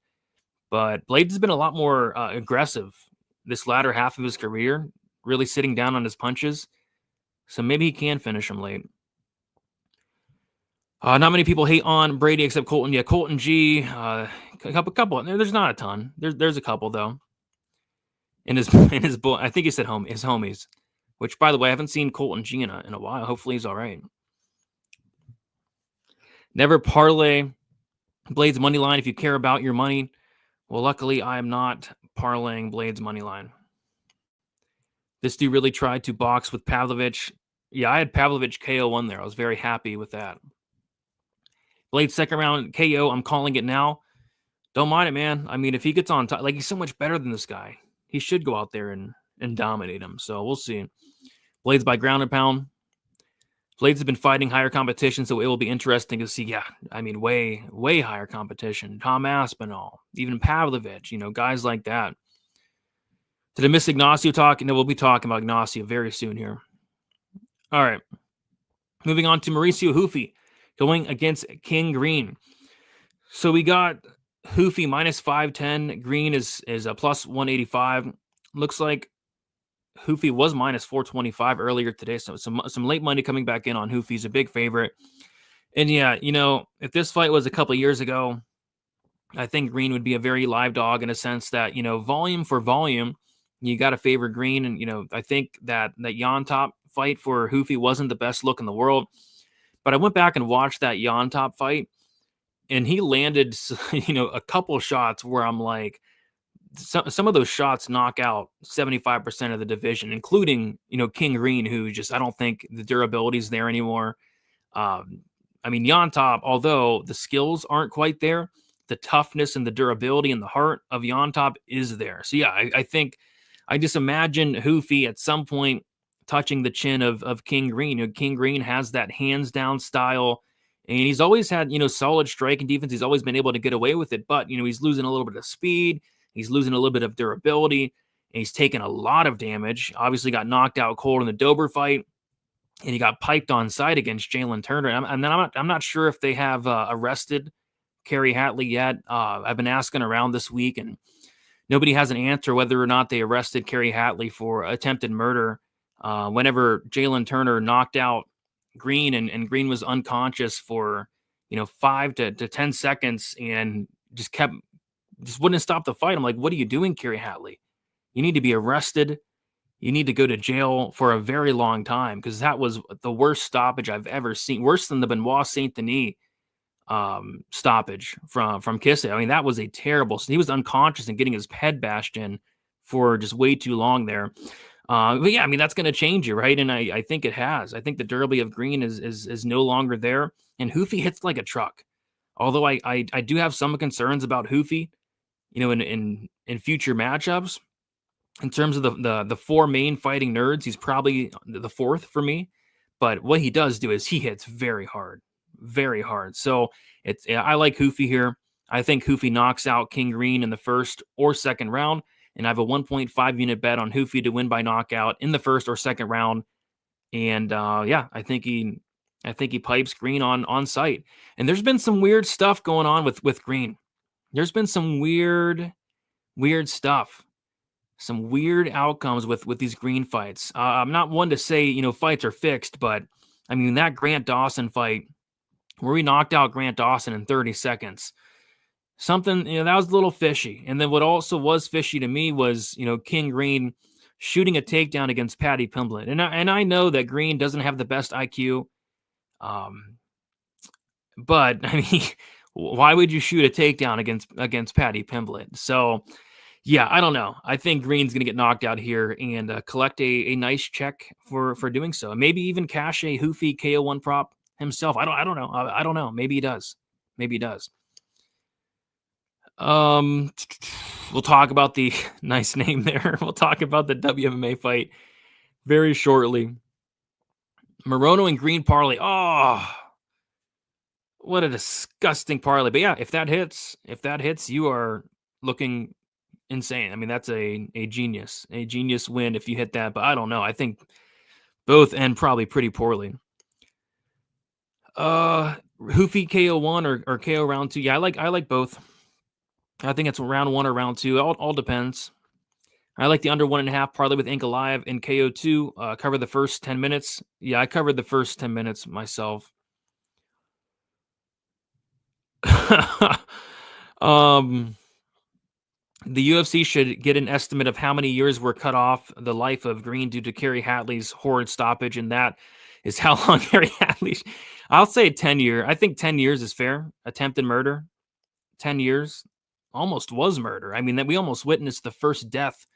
[SPEAKER 3] But Blades has been a lot more aggressive this latter half of his career, really sitting down on his punches. So maybe he can finish him late. Not many people hate on Brady except Colton. Yeah, Colton G. A couple. There's not a ton. There's a couple though. In his boy, I think he said his homies. Which, by the way, I haven't seen Colton G in a while. Hopefully he's all right. Never parlay Blades money line if you care about your money. Well, luckily I am not parlaying Blades money line. This dude really tried to box with Pavlovich. Yeah, I had Pavlovich KO1 there. I was very happy with that. Blades second round KO. I'm calling it now. Don't mind it, man. I mean, if he gets on top, like, he's so much better than this guy. He should go out there and dominate him. So we'll see. Blades by ground and pound. Blades have been fighting higher competition, so it will be interesting to see. Yeah, I mean, way, way higher competition. Tom Aspinall, even Pavlovich, guys like that. Did I miss Ignacio talk? No, we'll be talking about Ignacio very soon here. All right. Moving on to Mauricio Hoofy going against King Green. So we got Hoofy minus 510. Green is a plus 185. Looks like Hoofy was minus 425 earlier today. So some late money coming back in on Hoofy. He's a big favorite. And yeah, if this fight was a couple of years ago, I think Green would be a very live dog in a sense that, volume for volume, you got to favor Green. And, I think that Yon Top fight for Hoofy wasn't the best look in the world. But I went back and watched that Yon Top fight, and he landed, a couple shots where I'm like, some of those shots knock out 75% of the division, including, King Green, who just, I don't think the durability is there anymore. I mean, Yon Top, although the skills aren't quite there, the toughness and the durability and the heart of Yon Top is there. So yeah, I think I just imagine Hoofy at some point touching the chin of King Green. King Green has that hands down style, and he's always had, solid striking defense. He's always been able to get away with it, but, he's losing a little bit of speed. He's losing a little bit of durability, and he's taken a lot of damage. Obviously got knocked out cold in the Dober fight, and he got piped on site against Jalen Turner. And I'm not sure if they have arrested Kerry Hatley yet. I've been asking around this week, and nobody has an answer whether or not they arrested Kerry Hatley for attempted murder. Whenever Jalen Turner knocked out Green, and Green was unconscious for 5 to 10 seconds and just wouldn't stop the fight. I'm like, what are you doing, Kerry Hatley? You need to be arrested. You need to go to jail for a very long time, because that was the worst stoppage I've ever seen. Worse than the Benoit Saint Denis stoppage from Kissy. I mean, that was a terrible. He was unconscious and getting his head bashed in for just way too long there. But yeah, I mean, that's going to change you, right? And I think it has. I think the durability of Green is no longer there, and Hoofy hits like a truck. Although I do have some concerns about Hoofy, in future matchups. In terms of the four main fighting nerds, he's probably the fourth for me. But what he does do is he hits very hard, very hard. So I like Hoofy here. I think Hoofy knocks out King Green in the first or second round, and I have a 1.5 unit bet on Hoofy to win by knockout in the first or second round. And yeah, I think he pipes Green on site. And there's been some weird stuff going on with Green. There's been some weird stuff, some weird outcomes with these Green fights. I'm not one to say, fights are fixed, but I mean, that Grant Dawson fight where we knocked out Grant Dawson in 30 seconds, something, that was a little fishy. And then what also was fishy to me was, King Green shooting a takedown against Paddy Pimblett. And I know that Green doesn't have the best IQ. But I mean, why would you shoot a takedown against Paddy Pimblett? So yeah, I don't know. I think Green's going to get knocked out here and collect a nice check for doing so. Maybe even cash a Hoofy KO1 prop himself. I don't know. I don't know. Maybe he does. We'll talk about the nice name there. We'll talk about the WMMA fight very shortly. Morono and Green parlay. Oh, what a disgusting parlay. But yeah, if that hits, you are looking insane. I mean, that's a genius win if you hit that. But I don't know. I think both end probably pretty poorly. Hoofy KO1 or KO round 2. Yeah, I like both. I think it's round 1 or round 2. All depends. I like the under 1.5 parlay with Ink Alive and KO2. Cover the first 10 minutes. Yeah, I covered the first 10 minutes myself. The UFC should get an estimate of how many years were cut off the life of Green due to Kerry Hatley's horrid stoppage, and that is how long Kerry Hatley. I'll say 10 years. I think 10 years is fair. Attempted murder, 10 years, almost was murder. I mean, that we almost witnessed the first death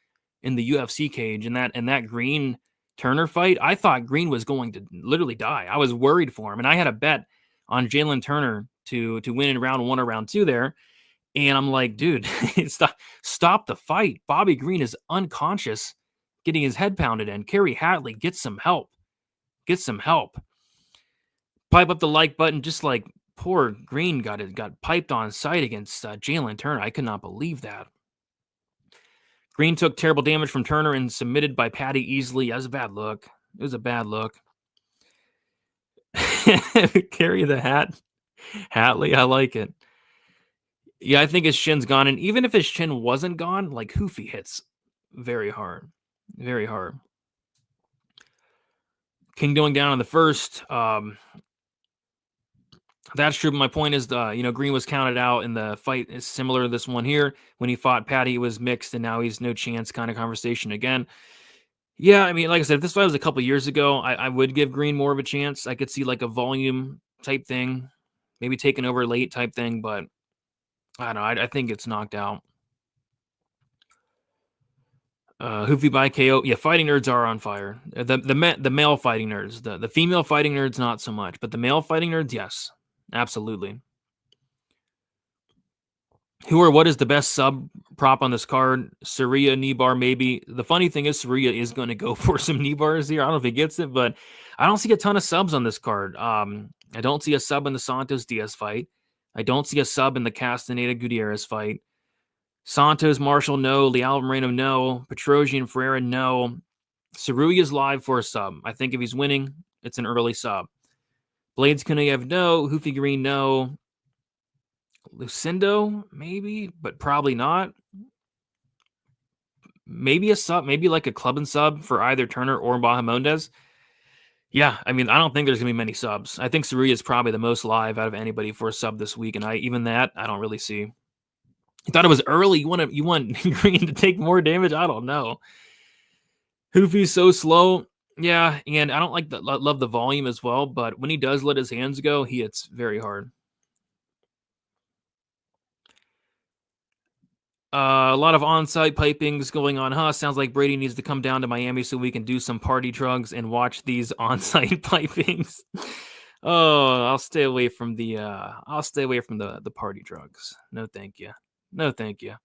[SPEAKER 3] in the UFC cage in that Green Turner fight. I thought Green was going to literally die. I was worried for him, and I had a bet on Jalen Turner to win in round 1 or round 2 there. And I'm like, dude, stop the fight. Bobby Green is unconscious, getting his head pounded in. Kerry Hatley, get some help. Get some help. Pipe up the like button, just like poor Green got piped on sight against Jalen Turner. I could not believe that. Green took terrible damage from Turner and submitted by Patty easily. That was a bad look. It was a bad look. Carry the hat. Hatley, I like it. Yeah, I think his shin's gone. And even if his shin wasn't gone, like Hoofy hits very hard. Very hard. King going down in the first. That's true. But my point is, Green was counted out in the fight. Is similar to this one here. When he fought Patty, he was mixed, and now he's no chance kind of conversation again. Yeah, I mean, like I said, if this fight was a couple years ago, I would give Green more of a chance. I could see like a volume type thing, maybe taking over late type thing, but I don't know. I think it's knocked out. Hoofy by KO. Yeah, fighting nerds are on fire. The male fighting nerds. The female fighting nerds, not so much. But the male fighting nerds, yes. Absolutely. Who or what is the best sub prop on this card? Saria, knee bar, maybe. The funny thing is Saria is going to go for some knee bars here. I don't know if he gets it, but I don't see a ton of subs on this card. I don't see a sub in the Santos Diaz fight. I don't see a sub in the Castaneda Gutierrez fight. Santos, Marshall, no. Leal Moreno, no. Petrosian, Ferreira, no. Saruya is live for a sub. I think if he's winning, it's an early sub. Blades Kunayev, no. Hoofy Green, no. Lucindo, maybe, but probably not. Maybe a sub, maybe like a club and sub for either Turner or Bahamondes. Yeah, I mean, I don't think there's going to be many subs. I think Saruya is probably the most live out of anybody for a sub this week, and even that, I don't really see. You thought it was early. You want Green to take more damage? I don't know. Hoofy's so slow. Yeah, and I don't love the volume as well, but when he does let his hands go, he hits very hard. A lot of on-site pipings going on, Sounds like Brady needs to come down to Miami so we can do some party drugs and watch these on-site pipings. Oh, I'll stay away from the party drugs. No, thank you. No, thank you.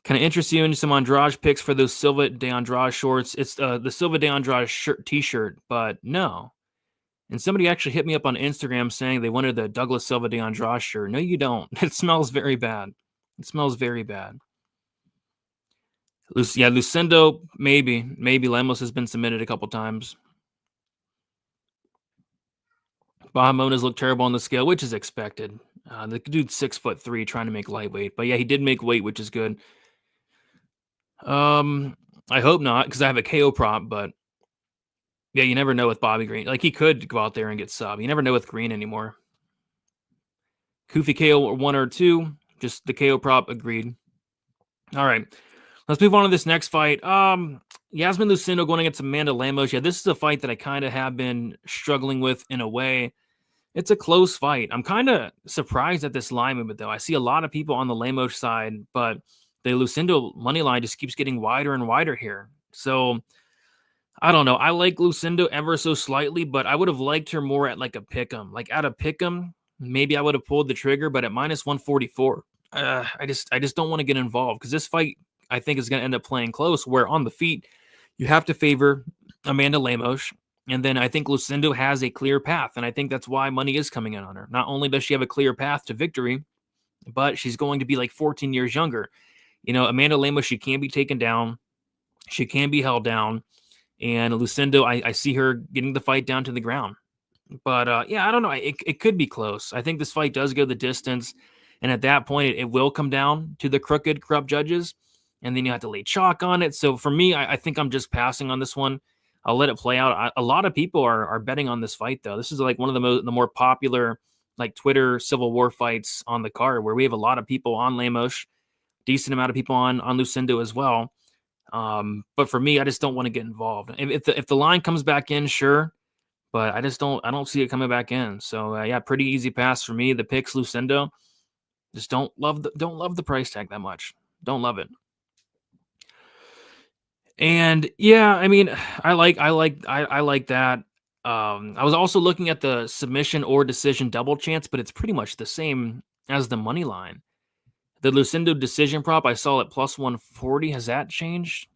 [SPEAKER 3] Can I interest you in some Andrade picks for those Silva de Andrade shorts? It's the Silva de Andrade t-shirt, but no. And somebody actually hit me up on Instagram saying they wanted the Douglas Silva de Andrade shirt. No, you don't. It smells very bad. It smells very bad. Yeah, Lucindo, maybe. Maybe Lemos has been submitted a couple times. Bahamonas look terrible on the scale, which is expected. The dude's 6'3", trying to make lightweight. But yeah, he did make weight, which is good. I hope not, because I have a KO prop, but yeah, you never know with Bobby Green. Like, he could go out there and get sub. You never know with Green anymore. Koofy KO 1 or 2. Just the KO prop, agreed. All right. Let's move on to this next fight. Yasmin Lucindo going against Amanda Lemos. Yeah, this is a fight that I kind of have been struggling with in a way. It's a close fight. I'm kind of surprised at this line movement, though. I see a lot of people on the Lemos side, but the Lucindo money line just keeps getting wider and wider here. So, I don't know. I like Lucindo ever so slightly, but I would have liked her more at like a pick'em. Like at a pick'em, maybe I would have pulled the trigger, but at minus 144, I just don't want to get involved because this fight, I think, is going to end up playing close, where on the feet, you have to favor Amanda Lemos. And then I think Lucindo has a clear path. And I think that's why money is coming in on her. Not only does she have a clear path to victory, but she's going to be like 14 years younger. You know, Amanda Lemos, she can be taken down. She can be held down. And Lucindo, I see her getting the fight down to the ground. But, yeah, I don't know. It could be close. I think this fight does go the distance. And at that point, it will come down to the crooked, corrupt judges. and then you have to lay chalk on it. So for me, I think I'm just passing on this one. I'll let it play out. A lot of people are betting on this fight, though. This is like one of the more popular like Twitter Civil War fights on the card, where we have a lot of people on Lemos, decent amount of people on Lucindo as well. But for me, I just don't want to get involved. If the line comes back in, sure, but I don't see it coming back in. So yeah, pretty easy pass for me. The picks Lucindo. Just don't love the price tag that much. Don't love it. And yeah, I mean, I like that. I was also looking at the submission or decision double chance, but it's pretty much the same as the money line. The Lucindo decision prop, I saw at plus 140. Has that changed?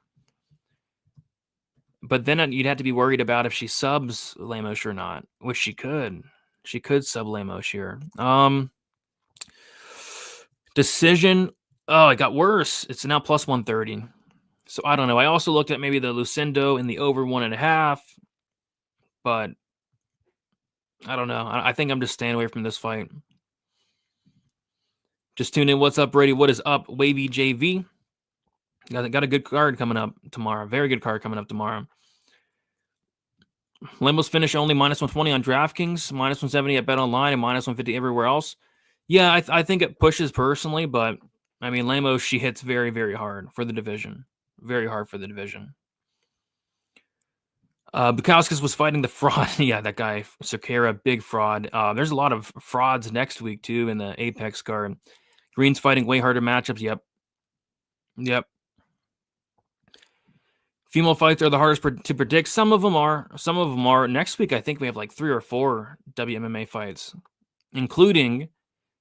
[SPEAKER 3] But then you'd have to be worried about if she subs Lemos or not, which she could. She could sub Lemos here. Decision. Oh, it got worse. It's now plus 130. So I don't know. I also looked at maybe the Lucindo in the over 1.5, but I don't know. I think I'm just staying away from this fight. Just tune in. What's up, Brady? What is up, Wavy JV? Got a good card coming up tomorrow. Very good card coming up tomorrow. Lemos finish only minus 120 on Draftkings, minus 170 at Bet Online, and minus 150 everywhere else. Yeah, I think it pushes personally, but I mean, Lemos, she hits very, very hard for the division. Very hard for the division. Bukowskis was fighting the fraud. Yeah, that guy, Sakara, big fraud. There's a lot of frauds next week, too, in the Apex card. Green's fighting way harder matchups. Yep. Female fights are the hardest to predict. Some of them are. Next week, I think we have like 3 or 4 WMMA fights, including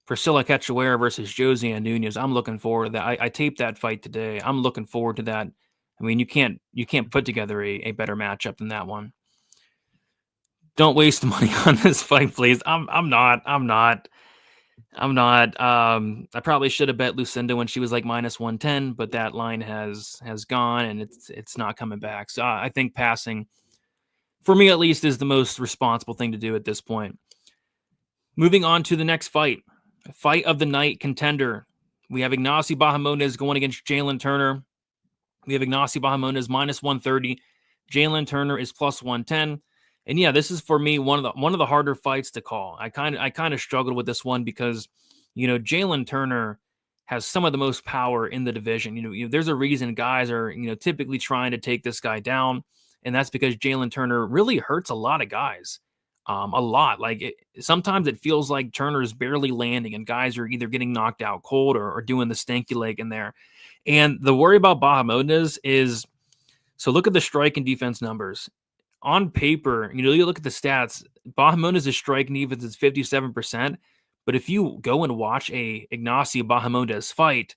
[SPEAKER 3] Priscilla Cachoeira versus Josie Nunez. I'm looking forward to that. I taped that fight today. I'm looking forward to that. I mean, you can't put together a better matchup than that one. Don't waste money on this fight, please. I'm not. I probably should have bet Lucinda when she was like minus 110, but that line has gone and it's not coming back. So I think passing, for me at least, is the most responsible thing to do at this point. Moving on to the next fight. Fight of the night contender. We have Ignacio Bahamondes going against Jalen Turner. We have Ignacio Bahamondes minus 130. Jalen Turner is plus 110. And yeah, this is for me one of the harder fights to call. I kind of struggled with this one because, Jalen Turner has some of the most power in the division. There's a reason guys are, typically trying to take this guy down, and that's because Jalen Turner really hurts a lot of guys. A lot. Sometimes it feels like Turner is barely landing, and guys are either getting knocked out cold or doing the stanky leg in there. And the worry about Bahamondes is, so look at the strike and defense numbers. On paper, you look at the stats, Bahamondes' strike and defense is 57%. But if you go and watch a Ignacio Bahamondes fight,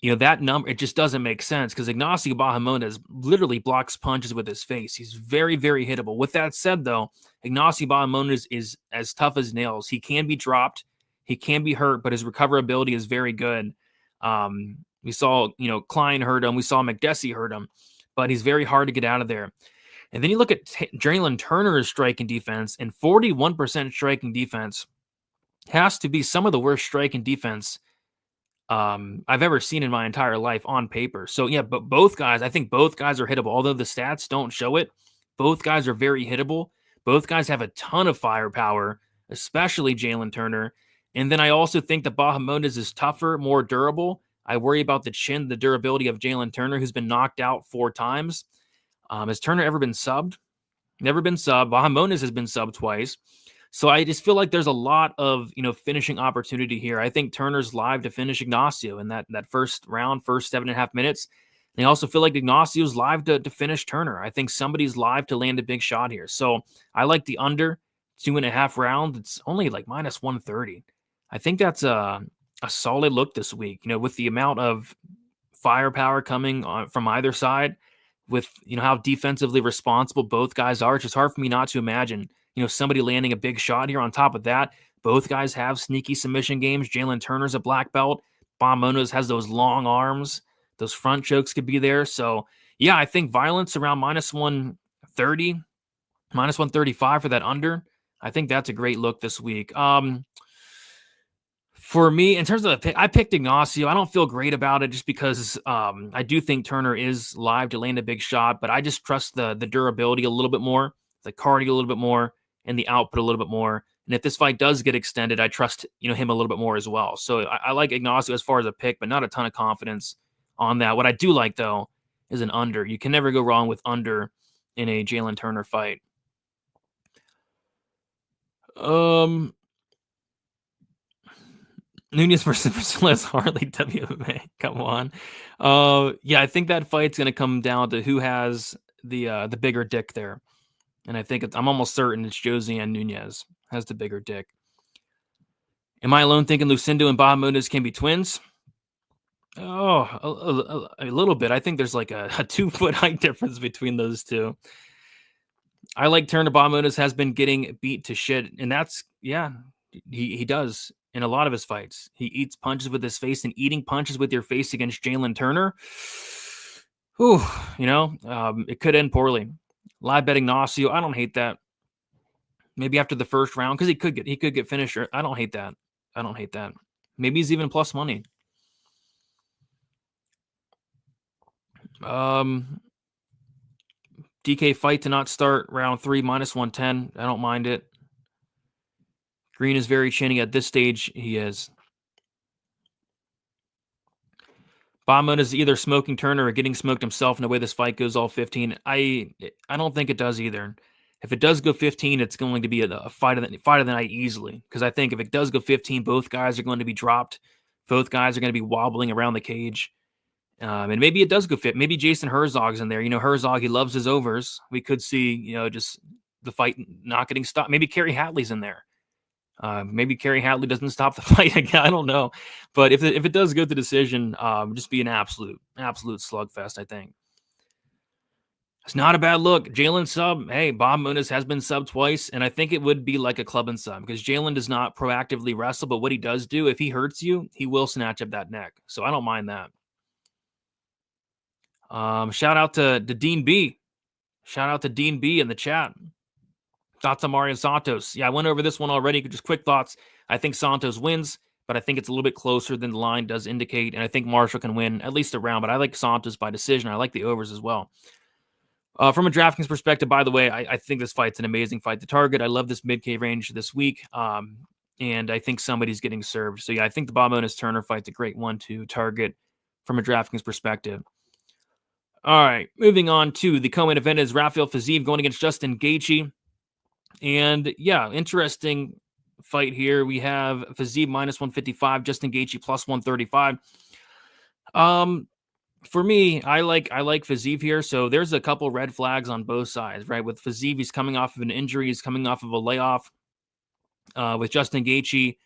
[SPEAKER 3] that number, it just doesn't make sense because Ignacio Bahamondes literally blocks punches with his face. He's very, very hittable. With that said, though, Ignacio Bahamondes is as tough as nails. He can be dropped. He can be hurt, but his recoverability is very good. We saw, Klein hurt him. We saw McDessie hurt him, but he's very hard to get out of there. And then you look at Jalen Turner's striking defense, and 41% striking defense has to be some of the worst striking defense I've ever seen in my entire life on paper. So yeah, but I think both guys are hittable. Although the stats don't show it, both guys are very hittable. Both guys have a ton of firepower, especially Jalen Turner. And then I also think that Bahamondes is tougher, more durable. I worry about the chin, the durability of Jalen Turner, who's been knocked out 4 times. Has Turner ever been subbed? Never been subbed. Bahamondes has been subbed twice. So I just feel like there's a lot of, finishing opportunity here. I think Turner's live to finish Ignacio in that first round, first 7.5 minutes. And I also feel like Ignacio's live to finish Turner. I think somebody's live to land a big shot here. So I like the under 2.5 rounds. It's only like minus 130. I think that's a solid look this week, with the amount of firepower coming from either side, with, how defensively responsible both guys are. It's just hard for me not to imagine, somebody landing a big shot here. On top of that, both guys have sneaky submission games. Jalen Turner's a black belt. Bahamondes has those long arms. Those front chokes could be there. So, yeah, I think violence around minus 130, minus 135 for that under. I think that's a great look this week. For me, in terms of the pick, I picked Ignacio. I don't feel great about it just because I do think Turner is live to land a big shot, but I just trust the durability a little bit more, the cardio a little bit more, and the output a little bit more. And if this fight does get extended, I trust him a little bit more as well. So I like Ignacio as far as a pick, but not a ton of confidence on that. What I do like though is an under. You can never go wrong with under in a Jalen Turner fight. Nunez versus Mercedes Harley WMA. Come on. Yeah, I think that fight's gonna come down to who has the bigger dick there. And I think I'm almost certain it's Josiane Nunez has the bigger dick. Am I alone thinking Lucindo and Bob Munoz can be twins? Oh, a little bit. I think there's like a 2-foot height difference between those two. I like Turner. Bob Munoz has been getting beat to shit, and that's he does in a lot of his fights. He eats punches with his face, and eating punches with your face against Jalen Turner, whew, it could end poorly. Live betting Ignacio, I don't hate that. Maybe after the first round, because he could get finished. I don't hate that. Maybe he's even plus money. DK fight to not start round 3 minus 110. I don't mind it. Green is very chinny at this stage. He is. Bauman is either smoking Turner or getting smoked himself in the way this fight goes all 15. I don't think it does either. If it does go 15, it's going to be a fight of the night easily. Because I think if it does go 15, both guys are going to be dropped. Both guys are going to be wobbling around the cage. And maybe it does go fit. Maybe Jason Herzog's in there. Herzog, he loves his overs. We could see, just the fight not getting stopped. Maybe Kerry Hatley's in there. Maybe Kerry Hatley doesn't stop the fight again. I don't know. But if it does go to decision, just be an absolute slugfest, I think. It's not a bad look. Jalen sub. Hey, Bob Munoz has been sub twice, and I think it would be like a club and sub because Jalen does not proactively wrestle, but what he does do, if he hurts you, he will snatch up that neck. So I don't mind that. Shout out to Dean B. Shout out to Dean B in the chat. Thoughts on Mario Santos? Yeah, I went over this one already. Just quick thoughts. I think Santos wins, but I think it's a little bit closer than the line does indicate, and I think Marshall can win at least a round, but I like Santos by decision. I like the overs as well. From a DraftKings perspective, by the way, I think this fight's an amazing fight to target. I love this mid-K range this week, and I think somebody's getting served. So, yeah, I think the Bob Munoz Turner fight's a great one to target from a DraftKings perspective. All right, moving on to the co-main event is Rafael Fiziev going against Justin Gaethje. And, yeah, interesting fight here. We have Fiziev minus 155, Justin Gaethje plus 135. For me, I like Fiziev here. So there's a couple red flags on both sides, right? With Fiziev, he's coming off of an injury. He's coming off of a layoff. With Justin Gaethje,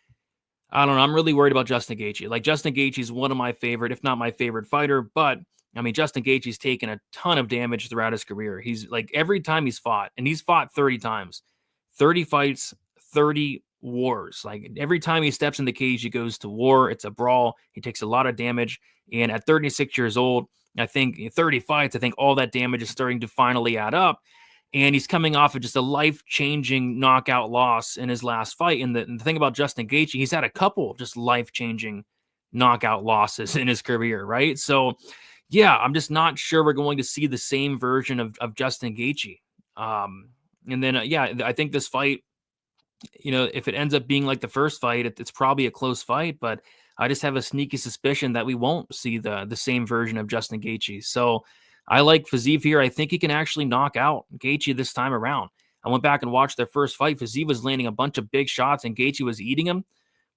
[SPEAKER 3] I don't know. I'm really worried about Justin Gaethje. Like, Justin Gaethje is one of my favorite, if not my favorite fighter. But, I mean, Justin Gaethje's taken a ton of damage throughout his career. He's like, every time he's fought, and he's fought 30 times, 30 fights, 30 wars. Like, every time he steps in the cage, he goes to war. It's a brawl. He takes a lot of damage. And at 36 years old, I think 30 fights, I think all that damage is starting to finally add up. And he's coming off of just a life-changing knockout loss in his last fight. And the thing about Justin Gaethje, he's had a couple of just life-changing knockout losses in his career, right? So, yeah, I'm just not sure we're going to see the same version of Justin Gaethje. And then, I think this fight, if it ends up being like the first fight, it's probably a close fight, but I just have a sneaky suspicion that we won't see the same version of Justin Gaethje. So I like Fiziev here. I think he can actually knock out Gaethje this time around. I went back and watched their first fight. Fiziev was landing a bunch of big shots and Gaethje was eating him.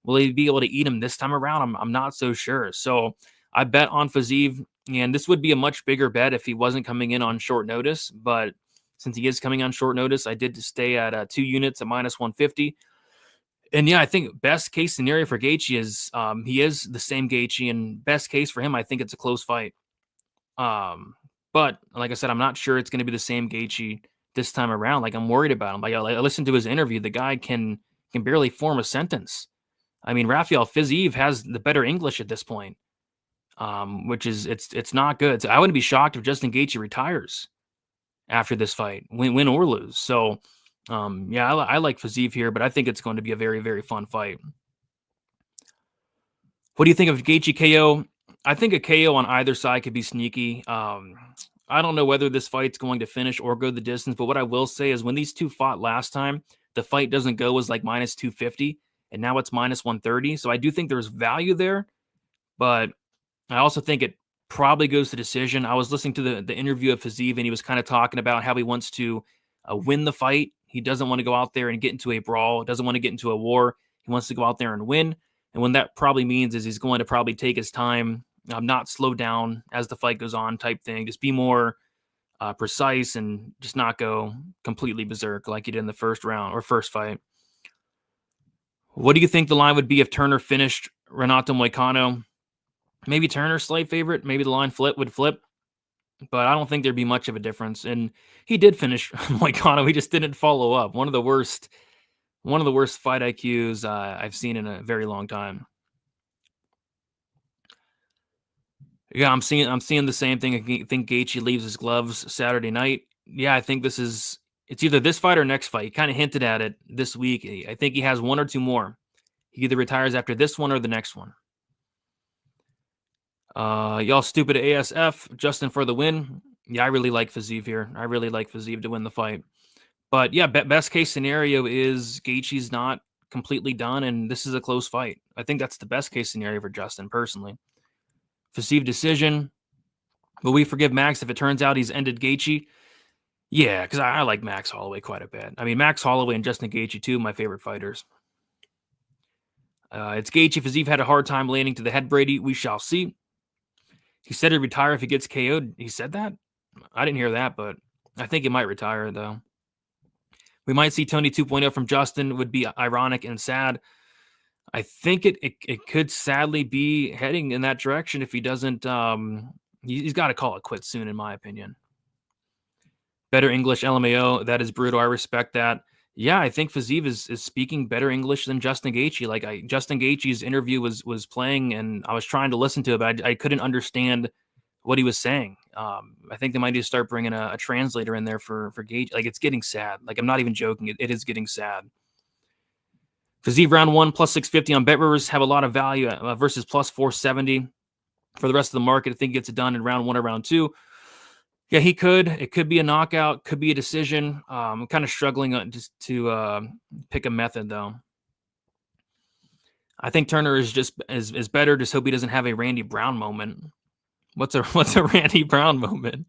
[SPEAKER 3] Will he be able to eat him this time around? I'm not so sure. So I bet on Fiziev, and this would be a much bigger bet if he wasn't coming in on short notice. But since he is coming on short notice, I did stay at 2 units at minus 150. And yeah, I think best case scenario for Gaethje is he is the same Gaethje, and best case for him, I think it's a close fight. But like I said, I'm not sure it's going to be the same Gaethje this time around. Like, I'm worried about him. Like, I listened to his interview. The guy can barely form a sentence. I mean, Rafael Fiziev has the better English at this point, which is it's not good. So I wouldn't be shocked if Justin Gaethje retires after this fight, win or lose. So. I like Fiziev here, but I think it's going to be a very, very fun fight. All right, moving on to the co-main event is Rafael Fiziev going against Justin Gaethje. And yeah, I think the Bob Munoz Turner fight's a great one to target from a DraftKings perspective. What do you think of Gaethje KO? I think a KO on either side could be sneaky. I don't know whether this fight's going to finish or go the distance, but what I will say is when these two fought last time, the fight doesn't go as like minus 250, and now it's minus 130. So I do think there's value there, but I also think it probably goes to decision. I was listening to the interview of Fiziev, and he was kind of talking about how he wants to win the fight. He doesn't want to go out there and get into a brawl, doesn't want to get into a war. He wants to go out there and win. And what that probably means is he's going to probably take his time, not slow down as the fight goes on type thing. Just be more precise and just not go completely berserk like he did in the first round or first fight. What do you think the line would be if Turner finished Renato Moicano? Maybe Turner's slight favorite. Maybe the line would flip. But I don't think there'd be much of a difference. And he did finish Moicano. He just didn't follow up. One of the worst fight IQs I've seen in a very long time. Yeah, I'm seeing the same thing. I think Gaethje leaves his gloves Saturday night. Yeah, I think it's either this fight or next fight. He kind of hinted at it this week. I think he has one or two more. He either retires after this one or the next one. Y'all stupid ASF. Justin for the win. Yeah, I really like Fiziev here. I really like Fiziev to win the fight. But yeah, best case scenario is Gaethje's not completely done, and this is a close fight. I think that's the best case scenario for Justin, personally. Fiziev decision. Will we forgive Max if it turns out he's ended Gaethje? Yeah, because I like Max Holloway quite a bit. I mean, Max Holloway and Justin Gaethje, two of my favorite fighters. It's Gaethje. Fiziev had a hard time landing to the head, Brady. We shall see. He said he'd retire if he gets KO'd. He said that? I didn't hear that, but I think he might retire, though. We might see Tony 2.0 from Justin. Would be ironic and sad. I think it could sadly be heading in that direction if he doesn't. He's got to call it quits soon, in my opinion. Better English, LMAO. That is brutal. I respect that. Yeah, I think Fiziev is speaking better English than Justin Gaethje. Like Justin Gaethje's interview was playing, and I was trying to listen to it, but I couldn't understand what he was saying. I think they might need to start bringing a translator in there for Gaethje. Like, it's getting sad. Like, I'm not even joking. It is getting sad. Fiziev round 1 plus 650 on BetRivers have a lot of value versus plus 470 for the rest of the market. I think he gets it done in round 1 or round 2. Yeah, he could. It could be a knockout, could be a decision. I'm kind of struggling just to pick a method, though. I think Turner is better. Just hope he doesn't have a Randy Brown moment. What's a Randy Brown moment?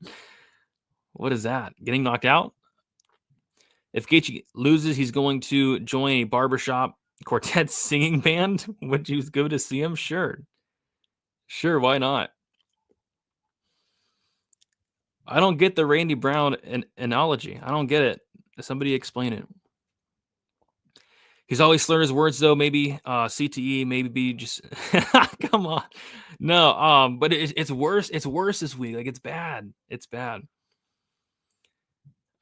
[SPEAKER 3] What is that? Getting knocked out? If Gaethje loses, he's going to join a barbershop quartet singing band. Would you go to see him? Sure, why not? I don't get the Randy Brown analogy. I don't get it. Somebody explain it. He's always slurring his words, though. Maybe CTE, maybe just come on. No, but it's worse. It's worse this week. Like, it's bad. It's bad.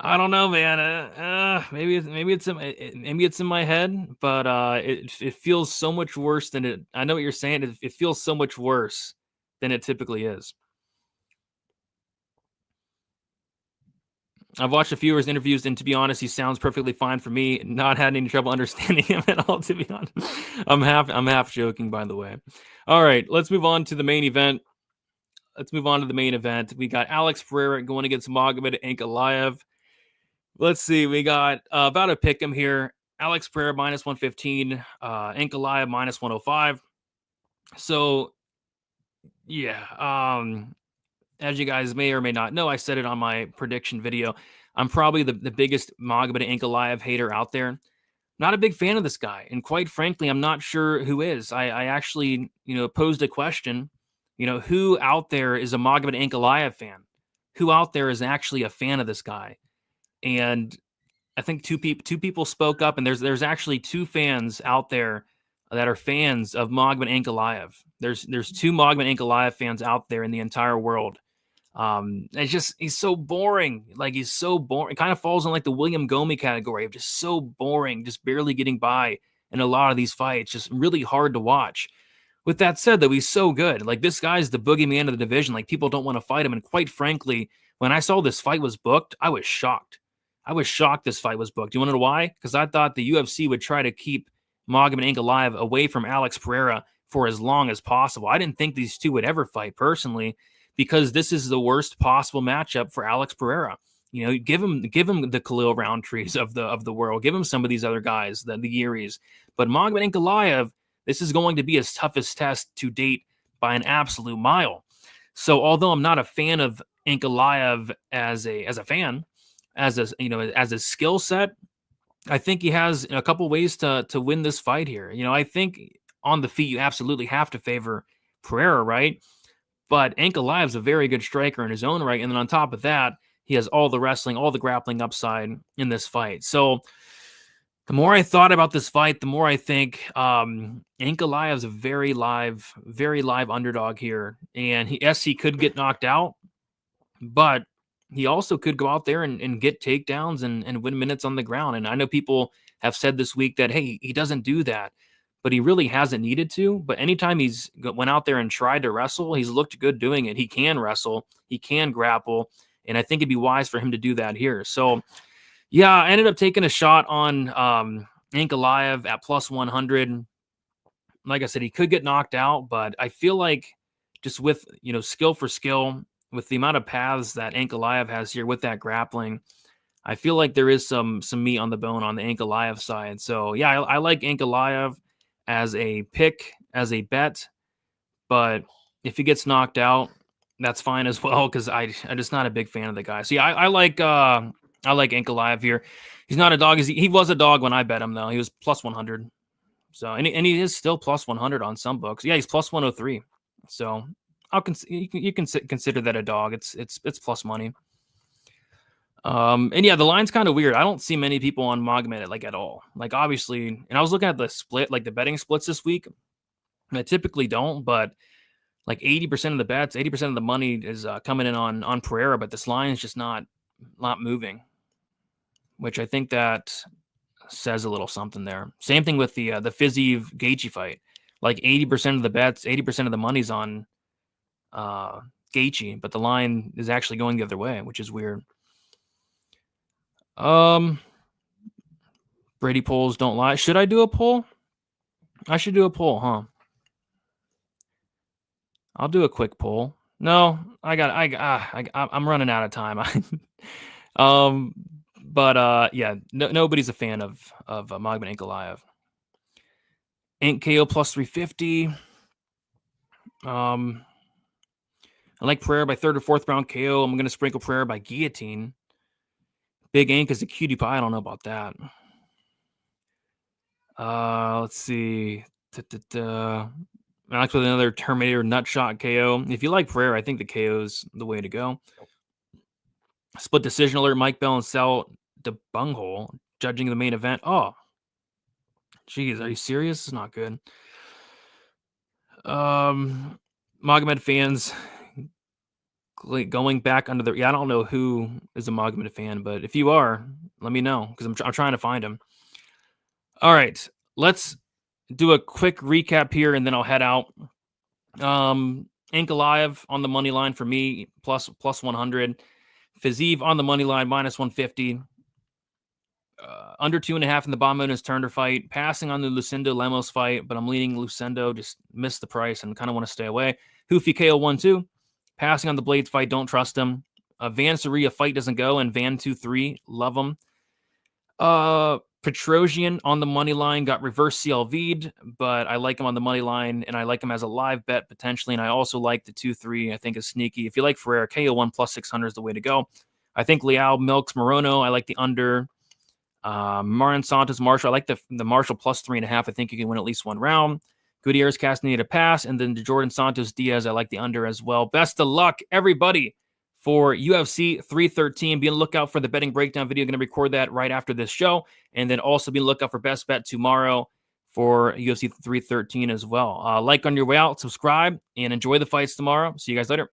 [SPEAKER 3] I don't know, man. Maybe it's in my head, but it feels so much worse than it. I know what you're saying. It feels so much worse than it typically is. I've watched a few of his interviews, and to be honest, he sounds perfectly fine for me. Not had any trouble understanding him at all, to be honest. I'm half joking, by the way. All right, let's move on to the main event. We got Alex Pereira going against Magomed Ankalaev. Let's see. We got about to pick him here. Alex Pereira minus 115, Ankalaev minus 105. So, yeah. As you guys may or may not know, I said it on my prediction video. I'm probably the biggest Magomed Ankalaev hater out there. Not a big fan of this guy. And quite frankly, I'm not sure who is. I actually, posed a question. Who out there is a Magomed Ankalaev fan? Who out there is actually a fan of this guy? And I think two people spoke up, and there's actually 2 fans out there that are fans of Magomed Ankalaev. There's 2 Magomed Ankalaev fans out there in the entire world. He's so boring. Like, he's so boring. It kind of falls in like the William Gomi category of just so boring, just barely getting by in a lot of these fights, just really hard to watch. With that said, though, he's so good. Like, this guy's the boogeyman of the division. Like, people don't want to fight him. And quite frankly, when I saw this fight was booked, I was shocked. This fight was booked. You want to know why? Because I thought the UFC would try to keep Magomed Ankalaev away from Alex Pereira for as long as possible. I didn't think these two would ever fight personally, because this is the worst possible matchup for Alex Pereira. You know, give him the Khalil Roundtrees of the world. Give him some of these other guys, the Yiris. But Magomed Ankalaev, this is going to be his toughest test to date by an absolute mile. So although I'm not a fan of Ankalaev as a fan, as a skill set, I think he has a couple ways to win this fight here. You know, I think on the feet you absolutely have to favor Pereira, right? But Ankalaev's a very good striker in his own right, and then on top of that, he has all the wrestling, all the grappling upside in this fight. So the more I thought about this fight, the more I think Ankalaev's a very live underdog here. And he could get knocked out, but he also could go out there and get takedowns and win minutes on the ground. And I know people have said this week that, hey, he doesn't do that, but he really hasn't needed to. But anytime he's went out there and tried to wrestle, he's looked good doing it. He can wrestle, he can grapple, and I think it'd be wise for him to do that here. So, yeah, I ended up taking a shot on Ankalaev at plus 100. Like I said, he could get knocked out, but I feel like just with, skill for skill, with the amount of paths that Ankalaev has here with that grappling, I feel like there is some meat on the bone on the Ankalaev side. So, yeah, I like Ankalaev as a pick, as a bet, but if he gets knocked out, that's fine as well, because I'm just not a big fan of the guy. So, yeah, I like Ankalaev here. He's not a dog. He was a dog when I bet him, though. He was plus 100. So, and he is still plus 100 on some books. Yeah, he's plus 103. So, you can consider that a dog. It's plus money. And yeah, the line's kind of weird. I don't see many people on Magomed at all. Like, obviously, and I was looking at the split, like the betting splits this week. I typically don't, but like 80% of the bets, 80% of the money is coming in on Pereira, but this line is just not moving, which I think that says a little something there. Same thing with the Fiziev Gaethje fight. Like 80% of the bets, 80% of the money's on Gaethje, but the line is actually going the other way, which is weird. Brady polls don't lie. Should I do a poll? I should do a poll, huh? I'll do a quick poll. No, I'm running out of time. Yeah, nobody's a fan of Magomed Ankalaev. Ink KO plus 350. I like Pereira by third or fourth round KO. I'm going to sprinkle Pereira by guillotine. Big Ink is a cutie pie. I don't know about that. Let's see. Alex with another Terminator nutshot KO. If you like Pereira, I think the KO is the way to go. Split decision alert. Mike Bell and Sal de Bunghole judging the main event. Oh, geez, are you serious? It's not good. Magomed fans going back under the. Yeah, I don't know who is a Magomed fan, but if you are, let me know, because I'm trying to find him. All right, let's do a quick recap here, and then I'll head out. Ankalaev on the money line for me, plus 100. Fiziev on the money line, minus 150. Under 2.5 in the Bonmonas Turner fight. Passing on the Lucindo Lemos fight, but I'm leaning Lucindo. Just missed the price and kind of want to stay away. Hoofy KO 1-2. Passing on the Blades fight, don't trust him. Van Saria fight doesn't go, and Van 2-3, love him. Petrosian on the money line got reverse CLV'd, but I like him on the money line, and I like him as a live bet potentially, and I also like the 2-3. I think is sneaky. If you like Ferreira, KO 1 plus 600 is the way to go. I think Leal milks Morono. I like the under. Marin Santos Marshall. I like the Marshall plus 3.5. I think you can win at least one round. Gutierrez Castaneda pass, and then the Jordan Santos Diaz. I like the under as well. Best of luck, everybody, for UFC 313. Be on the lookout for the betting breakdown video. Going to record that right after this show. And then also be on the lookout for best bet tomorrow for UFC 313 as well. Like on your way out, subscribe, and enjoy the fights tomorrow. See you guys later.